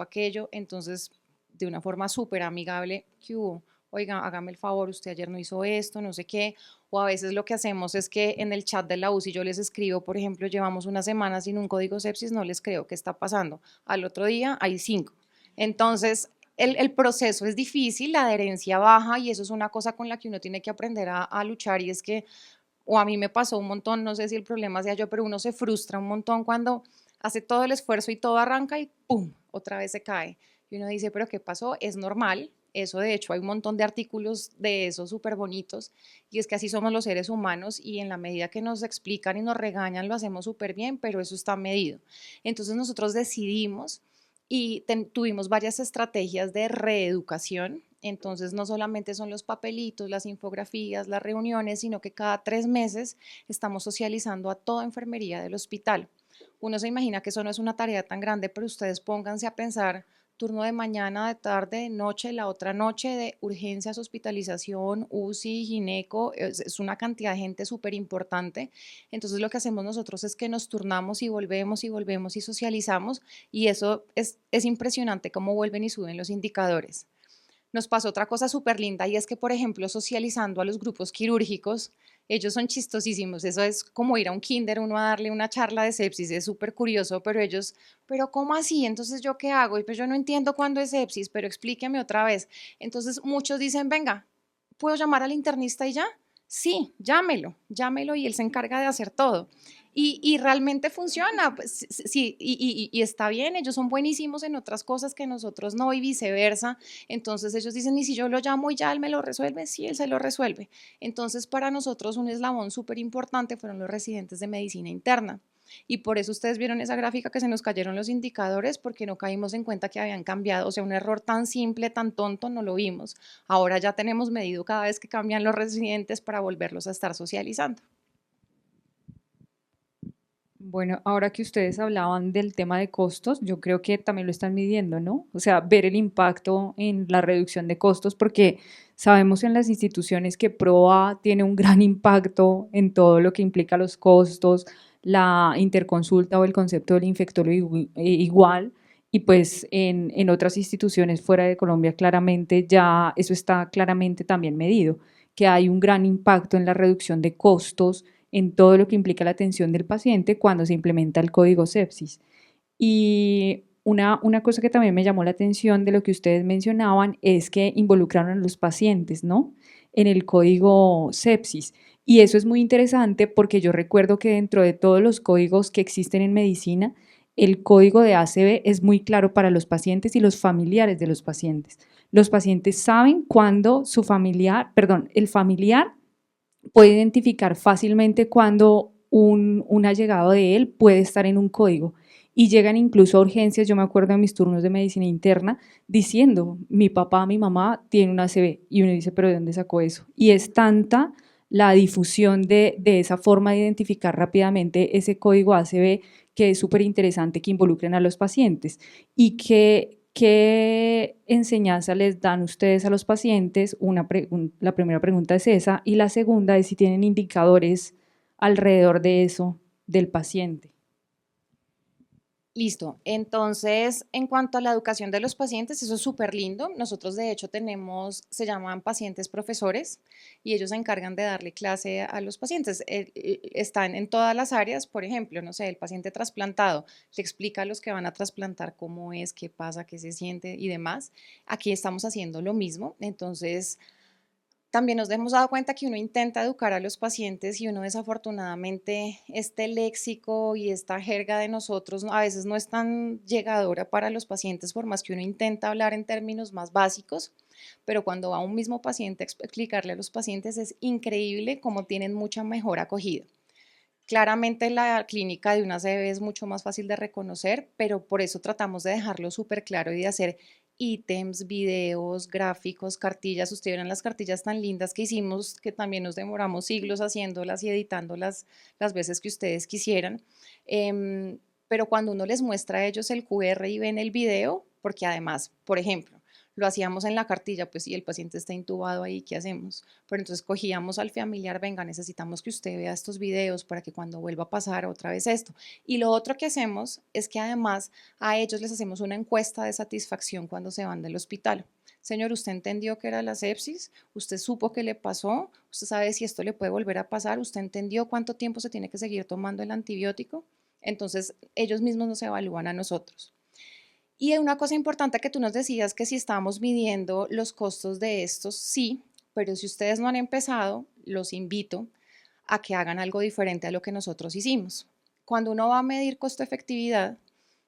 aquello, entonces de una forma súper amigable, ¿qué hubo? Oiga, hágame el favor, usted ayer no hizo esto, no sé qué, o a veces lo que hacemos es que en el chat de la UCI yo les escribo, por ejemplo, llevamos una semana sin un código sepsis, no les creo qué está pasando. Al otro día hay 5. Entonces, el proceso es difícil, la adherencia baja y eso es una cosa con la que uno tiene que aprender a luchar y es que, o a mí me pasó un montón, no sé si el problema sea yo, pero uno se frustra un montón cuando hace todo el esfuerzo y todo arranca y ¡pum! Otra vez se cae. Y uno dice, pero ¿qué pasó? Es normal. Eso, de hecho, hay un montón de artículos de esos súper bonitos y es que así somos los seres humanos y en la medida que nos explican y nos regañan lo hacemos súper bien, pero eso está medido. Entonces nosotros decidimos y tuvimos varias estrategias de reeducación. Entonces no solamente son los papelitos, las infografías, las reuniones, sino que cada 3 meses estamos socializando a toda enfermería del hospital. Uno se imagina que eso no es una tarea tan grande, pero ustedes pónganse a pensar turno de mañana, de tarde, de noche, la otra noche de urgencias, hospitalización, UCI, gineco, es una cantidad de gente súper importante. Entonces lo que hacemos nosotros es que nos turnamos y volvemos y socializamos y eso es impresionante cómo vuelven y suben los indicadores. Nos pasó otra cosa súper linda y es que, por ejemplo, socializando a los grupos quirúrgicos, ellos son chistosísimos, eso es como ir a un kinder, uno a darle una charla de sepsis, es súper curioso, pero ellos, pero ¿cómo así? Entonces, ¿yo qué hago? Y pues yo no entiendo cuándo es sepsis, pero explíqueme otra vez. Entonces, muchos dicen, venga, ¿puedo llamar al internista y ya? Sí, llámelo y él se encarga de hacer todo. Y realmente funciona, pues, sí, y está bien, ellos son buenísimos en otras cosas que nosotros no y viceversa. Entonces ellos dicen, y si yo lo llamo y ya él me lo resuelve, sí, él se lo resuelve. Entonces para nosotros un eslabón súper importante fueron los residentes de medicina interna. Y por eso ustedes vieron esa gráfica que se nos cayeron los indicadores porque no caímos en cuenta que habían cambiado. O sea, un error tan simple, tan tonto, no lo vimos. Ahora ya tenemos medido cada vez que cambian los residentes para volverlos a estar socializando. Bueno, ahora que ustedes hablaban del tema de costos, yo creo que también lo están midiendo, ¿no? O sea, ver el impacto en la reducción de costos, porque sabemos en las instituciones que PROA tiene un gran impacto en todo lo que implica los costos, la interconsulta o el concepto del infectólogo igual, y pues en otras instituciones fuera de Colombia claramente ya eso está claramente también medido, que hay un gran impacto en la reducción de costos en todo lo que implica la atención del paciente cuando se implementa el código sepsis. Y una cosa que también me llamó la atención de lo que ustedes mencionaban es que involucraron a los pacientes, ¿no? En el código sepsis. Y eso es muy interesante porque yo recuerdo que dentro de todos los códigos que existen en medicina, el código de ACV es muy claro para los pacientes y los familiares de los pacientes. Los pacientes saben cuándo su familiar, perdón, el familiar puede identificar fácilmente cuando un allegado de él puede estar en un código y llegan incluso a urgencias. Yo me acuerdo de mis turnos de medicina interna diciendo, mi papá, mi mamá tiene un ACV y uno dice, pero ¿de dónde sacó eso? Y es tanta la difusión de esa forma de identificar rápidamente ese código ACV que es súper interesante que involucren a los pacientes y que ¿qué enseñanza les dan ustedes a los pacientes? La primera pregunta es esa y la segunda es si tienen indicadores alrededor de eso del paciente. Listo. Entonces, en cuanto a la educación de los pacientes, eso es súper lindo. Nosotros, de hecho, tenemos, se llaman pacientes profesores y ellos se encargan de darle clase a los pacientes. Están en todas las áreas, por ejemplo, no sé, el paciente trasplantado le explica a los que van a trasplantar cómo es, qué pasa, qué se siente y demás. Aquí estamos haciendo lo mismo. Entonces, también nos hemos dado cuenta que uno intenta educar a los pacientes y uno desafortunadamente este léxico y esta jerga de nosotros a veces no es tan llegadora para los pacientes por más que uno intenta hablar en términos más básicos, pero cuando va un mismo paciente a explicarle a los pacientes es increíble cómo tienen mucha mejor acogida. Claramente la clínica de una CB es mucho más fácil de reconocer, pero por eso tratamos de dejarlo súper claro y de hacer ítems, videos, gráficos, cartillas. Ustedes verán las cartillas tan lindas que hicimos, que también nos demoramos siglos haciéndolas y editándolas las veces que ustedes quisieran. Pero cuando uno les muestra a ellos el QR y ven el video, porque además, por ejemplo, lo hacíamos en la cartilla, pues si el paciente está intubado ahí, ¿qué hacemos? Pero entonces cogíamos al familiar, venga, necesitamos que usted vea estos videos para que cuando vuelva a pasar otra vez esto. Y lo otro que hacemos es que además a ellos les hacemos una encuesta de satisfacción cuando se van del hospital. Señor, ¿usted entendió que era la sepsis? ¿Usted supo qué le pasó? ¿Usted sabe si esto le puede volver a pasar? ¿Usted entendió cuánto tiempo se tiene que seguir tomando el antibiótico? Entonces ellos mismos nos evalúan a nosotros. Y una cosa importante que tú nos decías, que si estamos midiendo los costos de estos, sí, pero si ustedes no han empezado, los invito a que hagan algo diferente a lo que nosotros hicimos. Cuando uno va a medir costo-efectividad,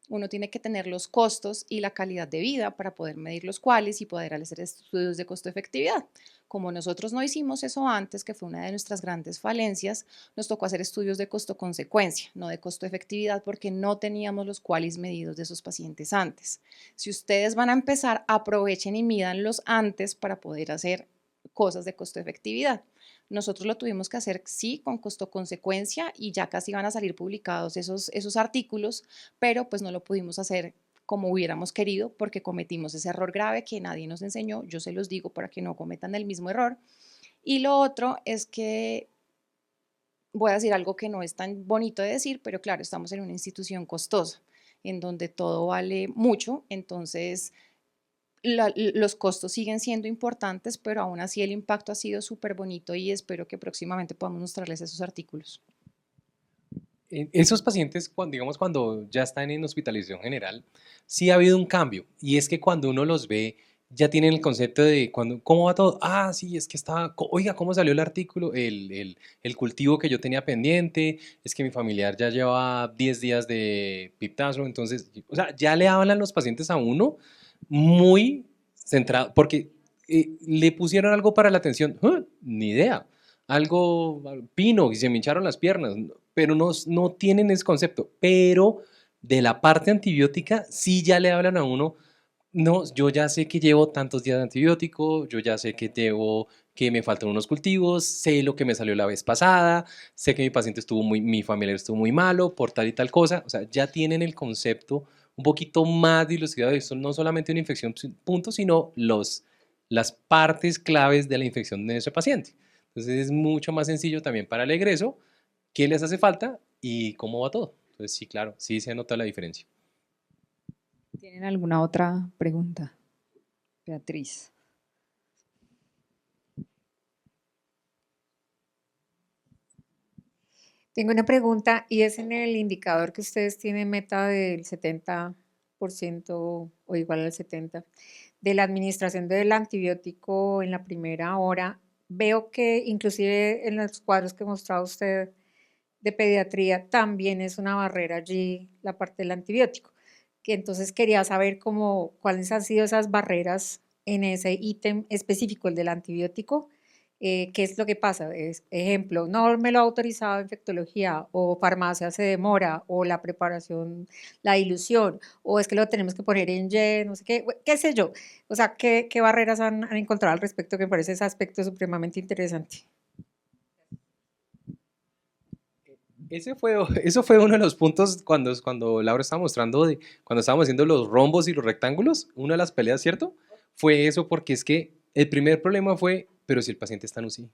uno tiene que tener los costos y la calidad de vida para poder medir los cuales y poder hacer estudios de costo-efectividad. Como nosotros no hicimos eso antes, que fue una de nuestras grandes falencias, nos tocó hacer estudios de costo-consecuencia, no de costo-efectividad, porque no teníamos los cuales medidos de esos pacientes antes. Si ustedes van a empezar, aprovechen y mídanlos antes para poder hacer cosas de costo-efectividad. Nosotros lo tuvimos que hacer, sí, con costo-consecuencia y ya casi van a salir publicados esos artículos, pero pues no lo pudimos hacer como hubiéramos querido porque cometimos ese error grave que nadie nos enseñó. Yo se los digo para que no cometan el mismo error. Y lo otro es que voy a decir algo que no es tan bonito de decir, pero claro, estamos en una institución costosa, en donde todo vale mucho, entonces los costos siguen siendo importantes, pero aún así el impacto ha sido súper bonito y espero que próximamente podamos mostrarles esos artículos. Esos pacientes, cuando, digamos, cuando ya están en hospitalización general, sí ha habido un cambio. Y es que cuando uno los ve, ya tienen el concepto de cuando, ¿cómo va todo? Ah, sí, es que estaba, oiga, ¿cómo salió el artículo? El cultivo que yo tenía pendiente, es que mi familiar ya lleva 10 días de piptazo. Entonces, o sea, ya le hablan los pacientes a uno muy centrado, porque le pusieron algo para la atención, ni idea, algo pino y se me hincharon las piernas, pero no tienen ese concepto. Pero de la parte antibiótica sí ya le hablan a uno, no, yo ya sé que llevo tantos días de antibiótico, yo ya sé que que me faltan unos cultivos, sé lo que me salió la vez pasada, sé que mi paciente mi familiar estuvo muy malo por tal y tal cosa. O sea, ya tienen el concepto un poquito más dilucidado de esto, no solamente una infección, punto, sino las partes claves de la infección de ese paciente. Entonces es mucho más sencillo también para el egreso, qué les hace falta y cómo va todo. Entonces sí, claro, sí se nota la diferencia. ¿Tienen alguna otra pregunta? Beatriz. Tengo una pregunta y es en el indicador que ustedes tienen meta del 70% o igual al 70% de la administración del antibiótico en la primera hora. Veo que inclusive en los cuadros que mostraba usted de pediatría también es una barrera allí la parte del antibiótico. Que entonces quería saber cuáles han sido esas barreras en ese ítem específico, el del antibiótico. ¿Qué es lo que pasa? Ejemplo, no me lo ha autorizado infectología o farmacia se demora o la preparación, la dilución o es que lo tenemos que poner en Y, no sé qué sé yo. O sea, ¿qué barreras han encontrado al respecto? Que me parece ese aspecto supremamente interesante. Eso fue uno de los puntos cuando Laura estaba mostrando, cuando estábamos haciendo los rombos y los rectángulos, una de las peleas, ¿cierto? Fue eso porque es que el primer problema fue, pero si el paciente está en UCI,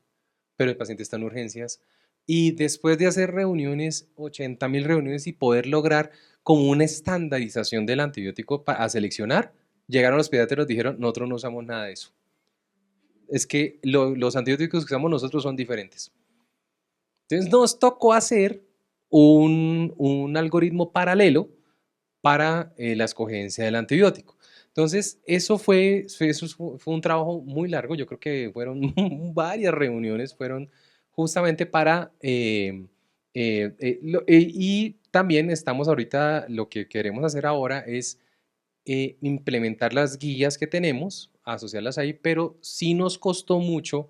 pero el paciente está en urgencias, Y después de hacer reuniones, 80.000 reuniones y poder lograr como una estandarización del antibiótico a seleccionar, llegaron los pediatras y nos dijeron, nosotros no usamos nada de eso. Es que los antibióticos que usamos nosotros son diferentes. Entonces nos tocó hacer un algoritmo paralelo para la escogencia del antibiótico. Entonces, eso fue un trabajo muy largo, yo creo que fueron varias reuniones, fueron justamente para, y también estamos ahorita, lo que queremos hacer ahora es implementar las guías que tenemos, asociarlas ahí, pero sí nos costó mucho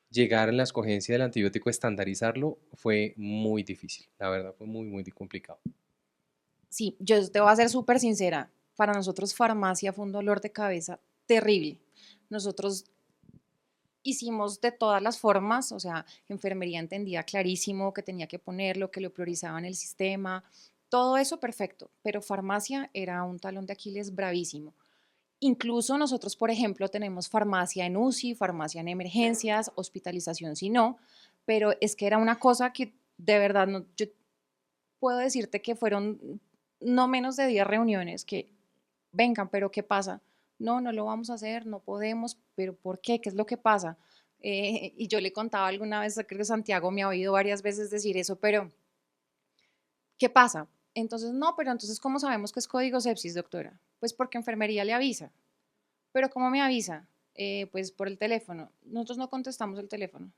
llegar a la escogencia del antibiótico, estandarizarlo, fue muy difícil, la verdad, fue muy, muy complicado. Sí, yo te voy a ser súper sincera. Para nosotros farmacia fue un dolor de cabeza terrible. Nosotros hicimos de todas las formas, o sea, enfermería entendía clarísimo que tenía que ponerlo, que lo priorizaba en el sistema, todo eso perfecto, pero farmacia era un talón de Aquiles bravísimo. Incluso nosotros, por ejemplo, tenemos farmacia en UCI, farmacia en emergencias, hospitalización si no, pero es que era una cosa que de verdad no, yo puedo decirte que fueron no menos de 10 reuniones que vengan, pero ¿qué pasa? No, no lo vamos a hacer, no podemos, pero ¿por qué? ¿Qué es lo que pasa? Y yo le contaba alguna vez, creo que Santiago me ha oído varias veces decir eso, pero ¿qué pasa? Entonces, no, pero entonces, ¿cómo sabemos que es código sepsis, doctora? Pues porque enfermería le avisa. ¿Pero cómo me avisa? Pues por el teléfono. Nosotros no contestamos el teléfono.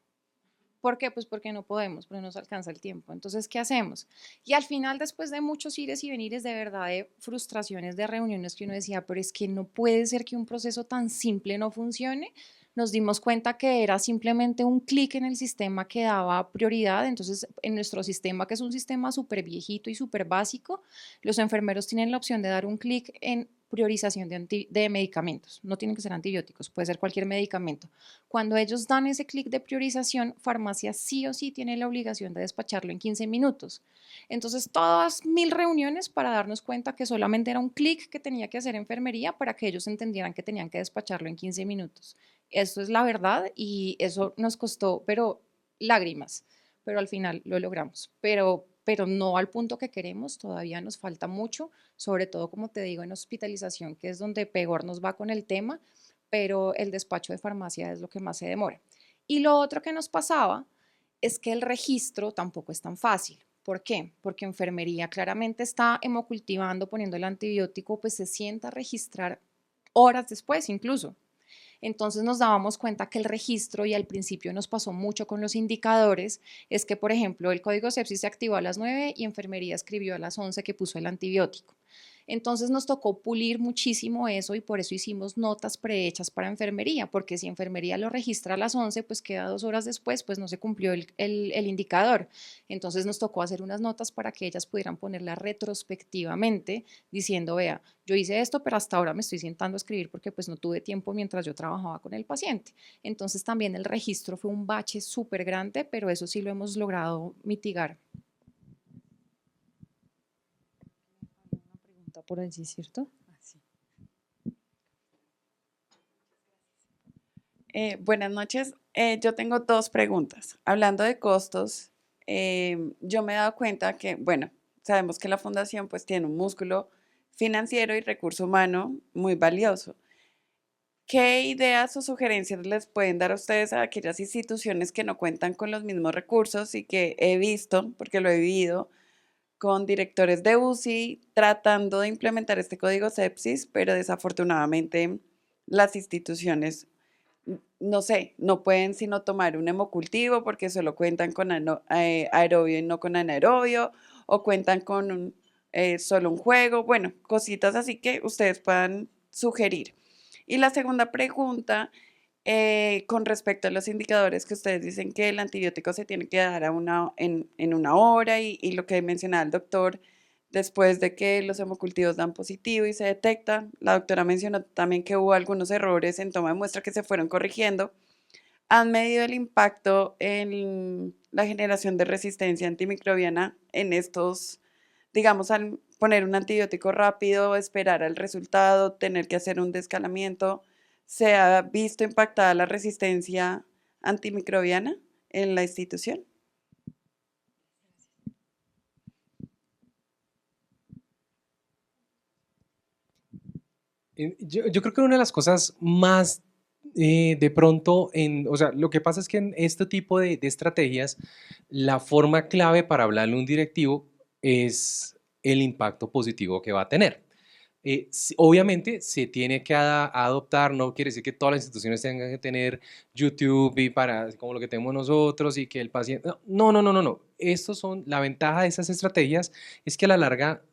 ¿Por qué? Pues porque no podemos, porque no nos alcanza el tiempo. Entonces, ¿qué hacemos? Y al final, después de muchos ires y venires, de verdad, de frustraciones, de reuniones que uno decía, pero es que no puede ser que un proceso tan simple no funcione, nos dimos cuenta que era simplemente un clic en el sistema que daba prioridad. Entonces, en nuestro sistema, que es un sistema súper viejito y súper básico, los enfermeros tienen la opción de dar un clic en priorización de medicamentos. No tienen que ser antibióticos, puede ser cualquier medicamento. Cuando ellos dan ese clic de priorización, farmacia sí o sí tiene la obligación de despacharlo en 15 minutos. Entonces, todas 1000 reuniones para darnos cuenta que solamente era un clic que tenía que hacer enfermería para que ellos entendieran que tenían que despacharlo en 15 minutos. Esto es la verdad y eso nos costó, pero lágrimas, pero al final lo logramos. Pero no al punto que queremos, todavía nos falta mucho, sobre todo, como te digo, en hospitalización, que es donde peor nos va con el tema, pero el despacho de farmacia es lo que más se demora. Y lo otro que nos pasaba es que el registro tampoco es tan fácil. ¿Por qué? Porque enfermería claramente está hemocultivando, poniendo el antibiótico, pues se sienta a registrar horas después incluso. Entonces nos dábamos cuenta que el registro, y al principio nos pasó mucho con los indicadores, es que, por ejemplo, el código sepsis se activó a las 9 y enfermería escribió a las 11 que puso el antibiótico. Entonces nos tocó pulir muchísimo eso y por eso hicimos notas prehechas para enfermería, porque si enfermería lo registra a las 11, pues queda 2 horas después, pues no se cumplió el indicador. Entonces nos tocó hacer unas notas para que ellas pudieran ponerla retrospectivamente, diciendo, vea, yo hice esto, pero hasta ahora me estoy sentando a escribir porque pues no tuve tiempo mientras yo trabajaba con el paciente. Entonces también el registro fue un bache súper grande, pero eso sí lo hemos logrado mitigar. Por allí, ¿cierto? Sí. Buenas noches. Yo tengo dos preguntas. Hablando de costos, yo me he dado cuenta que, bueno, sabemos que la fundación pues tiene un músculo financiero y recurso humano muy valioso. ¿Qué ideas o sugerencias les pueden dar a ustedes a aquellas instituciones que no cuentan con los mismos recursos y que he visto, porque lo he vivido, con directores de UCI tratando de implementar este código sepsis, pero desafortunadamente las instituciones, no sé, no pueden sino tomar un hemocultivo porque solo cuentan con aerobio y no con anaerobio, o cuentan con solo un juego, bueno, cositas así que ustedes puedan sugerir. Y la segunda pregunta, con respecto a los indicadores que ustedes dicen que el antibiótico se tiene que dar en una hora y lo que mencionaba el doctor, después de que los hemocultivos dan positivo y se detecta, la doctora mencionó también que hubo algunos errores en toma de muestra que se fueron corrigiendo. ¿Han medido el impacto en la generación de resistencia antimicrobiana en estos, digamos, al poner un antibiótico rápido, esperar al resultado, tener que hacer un descalamiento? ¿Se ha visto impactada la resistencia antimicrobiana en la institución? Yo creo que una de las cosas más de pronto, o sea, lo que pasa es que en este tipo de estrategias, la forma clave para hablarle a un directivo es el impacto positivo que va a tener. Obviamente se tiene que adoptar, no quiere decir que todas las instituciones tengan que tener YouTube y como lo que tenemos nosotros y que el paciente... No, no, no, no, no. La ventaja de esas estrategias es que a la larga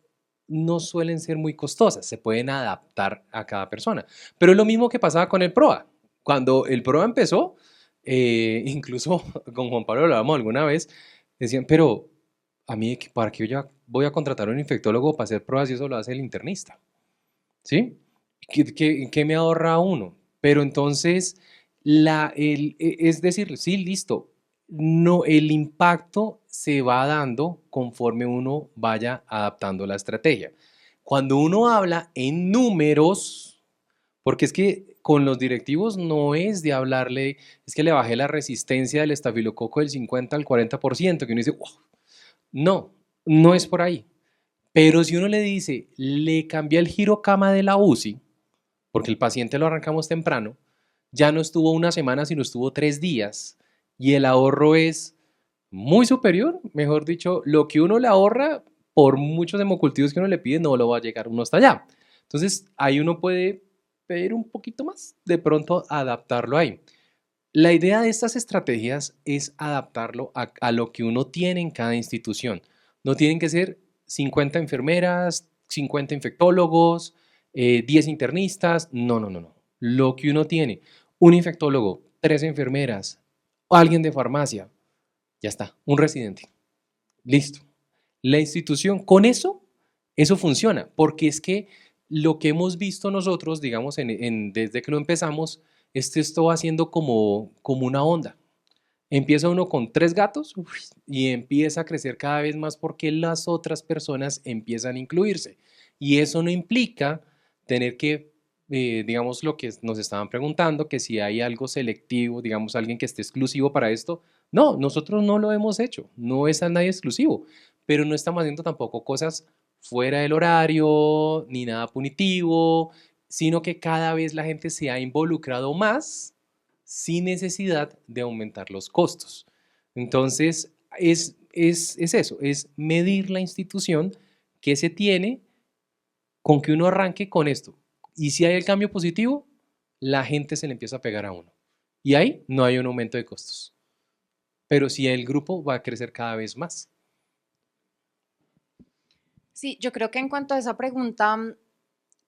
no suelen ser muy costosas, se pueden adaptar a cada persona. Pero es lo mismo que pasaba con el PROA. Cuando el PROA empezó, incluso con Juan Pablo lo hablábamos alguna vez, decían, pero a mí, ¿para qué yo voy a contratar a un infectólogo para hacer pruebas y eso lo hace el internista? ¿Sí? ¿Qué me ahorra uno? Pero entonces, es decir, sí, listo, no, el impacto se va dando conforme uno vaya adaptando la estrategia. Cuando uno habla en números, porque es que con los directivos no es de hablarle, es que le bajé la resistencia del estafilococo del 50 al 40%, que uno dice, wow, no, no es por ahí. Pero si uno le dice, le cambié el girocama de la UCI, porque el paciente lo arrancamos temprano, ya no estuvo una semana, sino estuvo 3 días, y el ahorro es muy superior, mejor dicho, lo que uno le ahorra por muchos hemocultivos que uno le pide, no lo va a llegar uno hasta allá. Entonces, ahí uno puede pedir un poquito más, de pronto adaptarlo ahí. La idea de estas estrategias es adaptarlo a lo que uno tiene en cada institución. No tienen que ser 50 enfermeras, 50 infectólogos, 10 internistas. No, no, no, no. Lo que uno tiene, un infectólogo, 3 enfermeras, alguien de farmacia, ya está, un residente. Listo. La institución, con eso funciona, porque es que lo que hemos visto nosotros, digamos, desde que lo empezamos, esto va haciendo como una onda. Empieza uno con 3 gatos y empieza a crecer cada vez más porque las otras personas empiezan a incluirse. Y eso no implica tener que, digamos, lo que nos estaban preguntando, que si hay algo selectivo, digamos, alguien que esté exclusivo para esto. No, nosotros no lo hemos hecho, no es a nadie exclusivo, pero no estamos haciendo tampoco cosas fuera del horario, ni nada punitivo, sino que cada vez la gente se ha involucrado más sin necesidad de aumentar los costos. Entonces, es eso, es medir la institución que se tiene con que uno arranque con esto. Y si hay el cambio positivo, la gente se le empieza a pegar a uno. Y ahí no hay un aumento de costos. Pero si el grupo va a crecer cada vez más. Sí, yo creo que en cuanto a esa pregunta,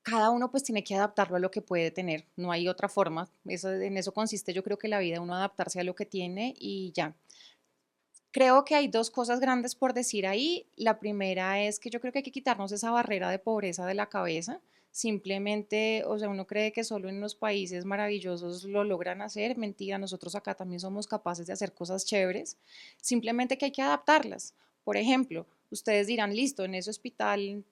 cada uno pues tiene que adaptarlo a lo que puede tener, no hay otra forma. En eso consiste yo creo que la vida, uno adaptarse a lo que tiene y ya. Creo que hay dos cosas grandes por decir ahí. La primera es que yo creo que hay que quitarnos esa barrera de pobreza de la cabeza. Simplemente, o sea, uno cree que solo en los países maravillosos lo logran hacer. Mentira, nosotros acá también somos capaces de hacer cosas chéveres. Simplemente que hay que adaptarlas. Por ejemplo, ustedes dirán, listo, en ese hospital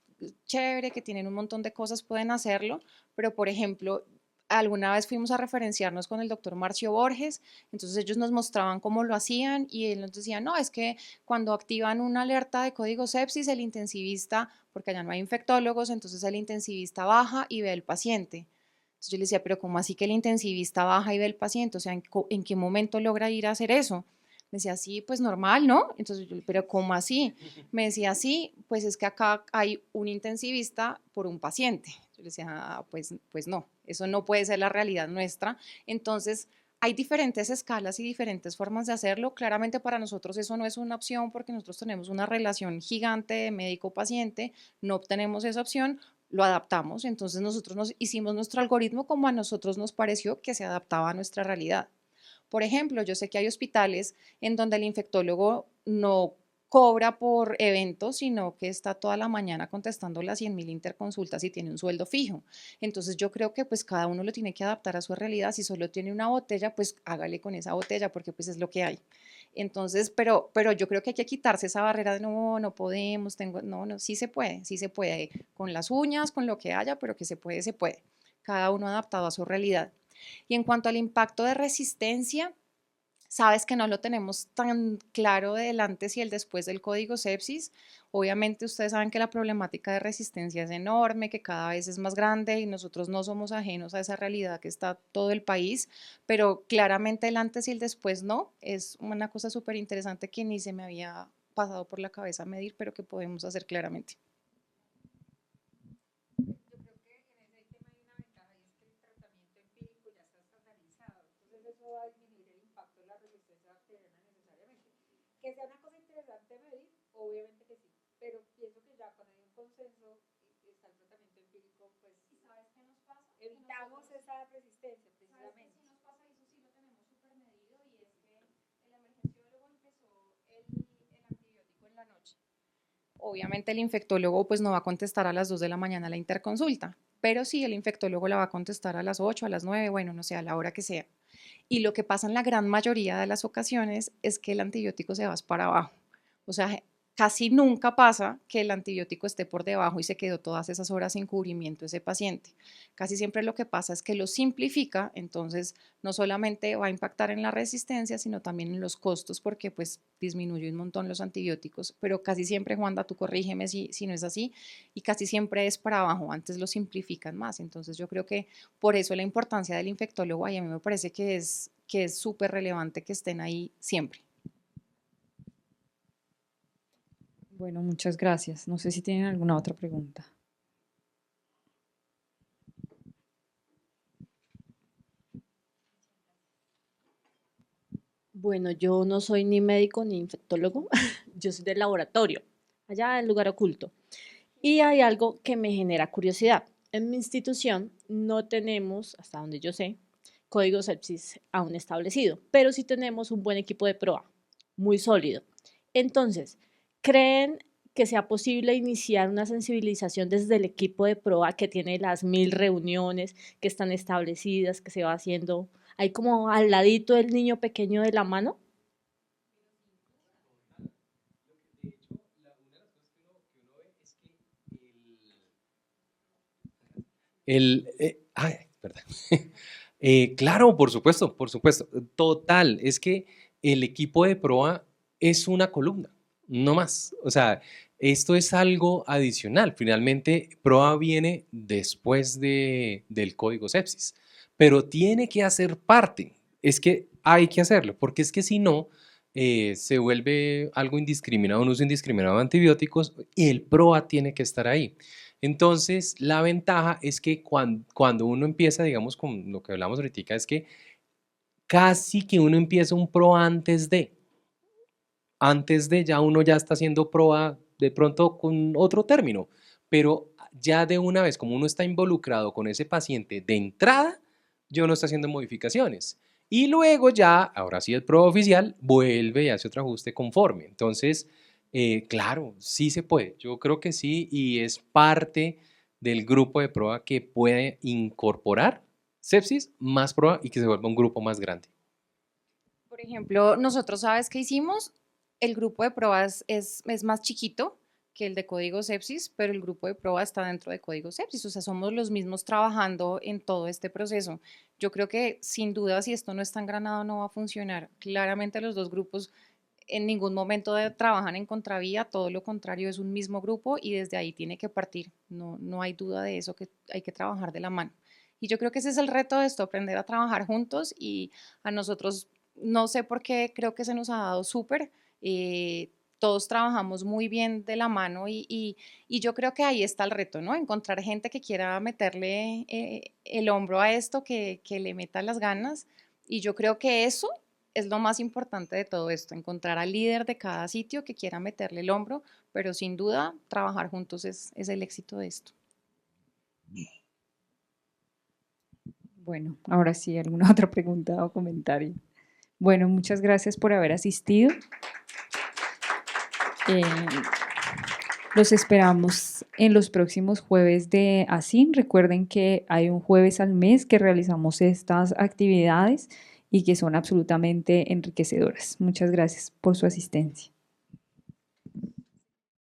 chévere, que tienen un montón de cosas, pueden hacerlo, pero por ejemplo, alguna vez fuimos a referenciarnos con el doctor Marcio Borges, entonces ellos nos mostraban cómo lo hacían y él nos decía, no, es que cuando activan una alerta de código sepsis, el intensivista, porque allá no hay infectólogos, entonces el intensivista baja y ve al paciente. Entonces yo le decía, pero ¿cómo así que el intensivista baja y ve al paciente? O sea, ¿en qué momento logra ir a hacer eso? Me decía, sí, pues normal, ¿no? Entonces yo, pero ¿cómo así? Me decía, sí, pues es que acá hay un intensivista por un paciente. Yo le decía, ah, pues no, eso no puede ser la realidad nuestra. Entonces, hay diferentes escalas y diferentes formas de hacerlo. Claramente para nosotros eso no es una opción porque nosotros tenemos una relación gigante de médico-paciente, no obtenemos esa opción, lo adaptamos. Entonces nosotros nos hicimos nuestro algoritmo como a nosotros nos pareció que se adaptaba a nuestra realidad. Por ejemplo, yo sé que hay hospitales en donde el infectólogo no cobra por eventos, sino que está toda la mañana contestando las 100.000 interconsultas y tiene un sueldo fijo. Entonces yo creo que pues cada uno lo tiene que adaptar a su realidad. Si solo tiene una botella, pues hágale con esa botella porque pues es lo que hay. Entonces, pero yo creo que hay que quitarse esa barrera de no, no podemos, no, sí se puede, con las uñas, con lo que haya, pero que se puede, se puede. Cada uno adaptado a su realidad. Y en cuanto al impacto de resistencia, sabes que no lo tenemos tan claro del antes y el después del código sepsis. Obviamente ustedes saben que la problemática de resistencia es enorme, que cada vez es más grande y nosotros no somos ajenos a esa realidad que está todo el país, pero claramente el antes y el después no. Es una cosa súper interesante que ni se me había pasado por la cabeza medir, pero que podemos hacer claramente. Que sea una cosa interesante medir, obviamente que sí, pero pienso que ya cuando hay un consenso y está el tratamiento empírico, pues ¿sabes qué nos pasa? Evitamos esa resistencia precisamente. ¿Sabes qué nos pasa? Eso sí lo tenemos súper medido y es que el emergenciólogo empezó el antibiótico en la noche. Obviamente el infectólogo pues no va a contestar a las 2 de la mañana la interconsulta, pero sí el infectólogo la va a contestar a las 8, a las 9, bueno, no sé, a la hora que sea. Y lo que pasa en la gran mayoría de las ocasiones es que el antibiótico se va para abajo. O sea, casi nunca pasa que el antibiótico esté por debajo y se quedó todas esas horas sin cubrimiento ese paciente. Casi siempre lo que pasa es que lo simplifica, entonces no solamente va a impactar en la resistencia, sino también en los costos, porque pues disminuye un montón los antibióticos, pero casi siempre, Juanda, tú corrígeme si no es así, y casi siempre es para abajo, antes lo simplifican más. Entonces yo creo que por eso la importancia del infectólogo, y a mí me parece que es súper relevante que estén ahí siempre. Bueno, muchas gracias. No sé si tienen alguna otra pregunta. Bueno, yo no soy ni médico ni infectólogo, yo soy del laboratorio, allá en el lugar oculto. Y hay algo que me genera curiosidad. En mi institución no tenemos, hasta donde yo sé, código sepsis aún establecido, pero sí tenemos un buen equipo de prueba, muy sólido. Entonces, ¿creen que sea posible iniciar una sensibilización desde el equipo de prueba que tiene las 1000 reuniones que están establecidas, que se va haciendo ahí como al ladito del niño pequeño de la mano? Perdón. Claro, por supuesto, total, es que el equipo de proa es una columna, no más. O sea, esto es algo adicional. Finalmente, proa viene después del código sepsis, pero tiene que hacer parte. Es que hay que hacerlo, porque es que si no, se vuelve algo indiscriminado, un uso indiscriminado de antibióticos y el proa tiene que estar ahí. Entonces, la ventaja es que cuando uno empieza, digamos, con lo que hablamos ahorita, es que casi que uno empieza un pro antes de ya uno ya está haciendo proa de pronto con otro término, pero ya de una vez, como uno está involucrado con ese paciente de entrada, yo no está haciendo modificaciones. Y luego ya, ahora sí el pro oficial, vuelve y hace otro ajuste conforme. Entonces, claro, sí se puede. Yo creo que sí y es parte del grupo de prueba que puede incorporar sepsis más prueba y que se vuelva un grupo más grande. Por ejemplo, nosotros, ¿sabes qué hicimos? El grupo de pruebas es más chiquito que el de código sepsis, pero el grupo de prueba está dentro de código sepsis, o sea, somos los mismos trabajando en todo este proceso. Yo creo que sin duda si esto no está engranado no va a funcionar. Claramente los dos grupos en ningún momento trabajan en contravía, todo lo contrario, es un mismo grupo y desde ahí tiene que partir. No hay duda de eso, que hay que trabajar de la mano. Y yo creo que ese es el reto de esto, aprender a trabajar juntos y a nosotros, no sé por qué, creo que se nos ha dado súper. Todos trabajamos muy bien de la mano y yo creo que ahí está el reto, ¿no? Encontrar gente que quiera meterle el hombro a esto, que le meta las ganas y yo creo que eso es lo más importante de todo esto, encontrar al líder de cada sitio que quiera meterle el hombro, pero sin duda trabajar juntos es el éxito de esto. Bueno, ahora sí, ¿alguna otra pregunta o comentario? Bueno, muchas gracias por haber asistido. Los esperamos en los próximos jueves de ASIN. Recuerden que hay un jueves al mes que realizamos estas actividades y que son absolutamente enriquecedoras. Muchas gracias por su asistencia.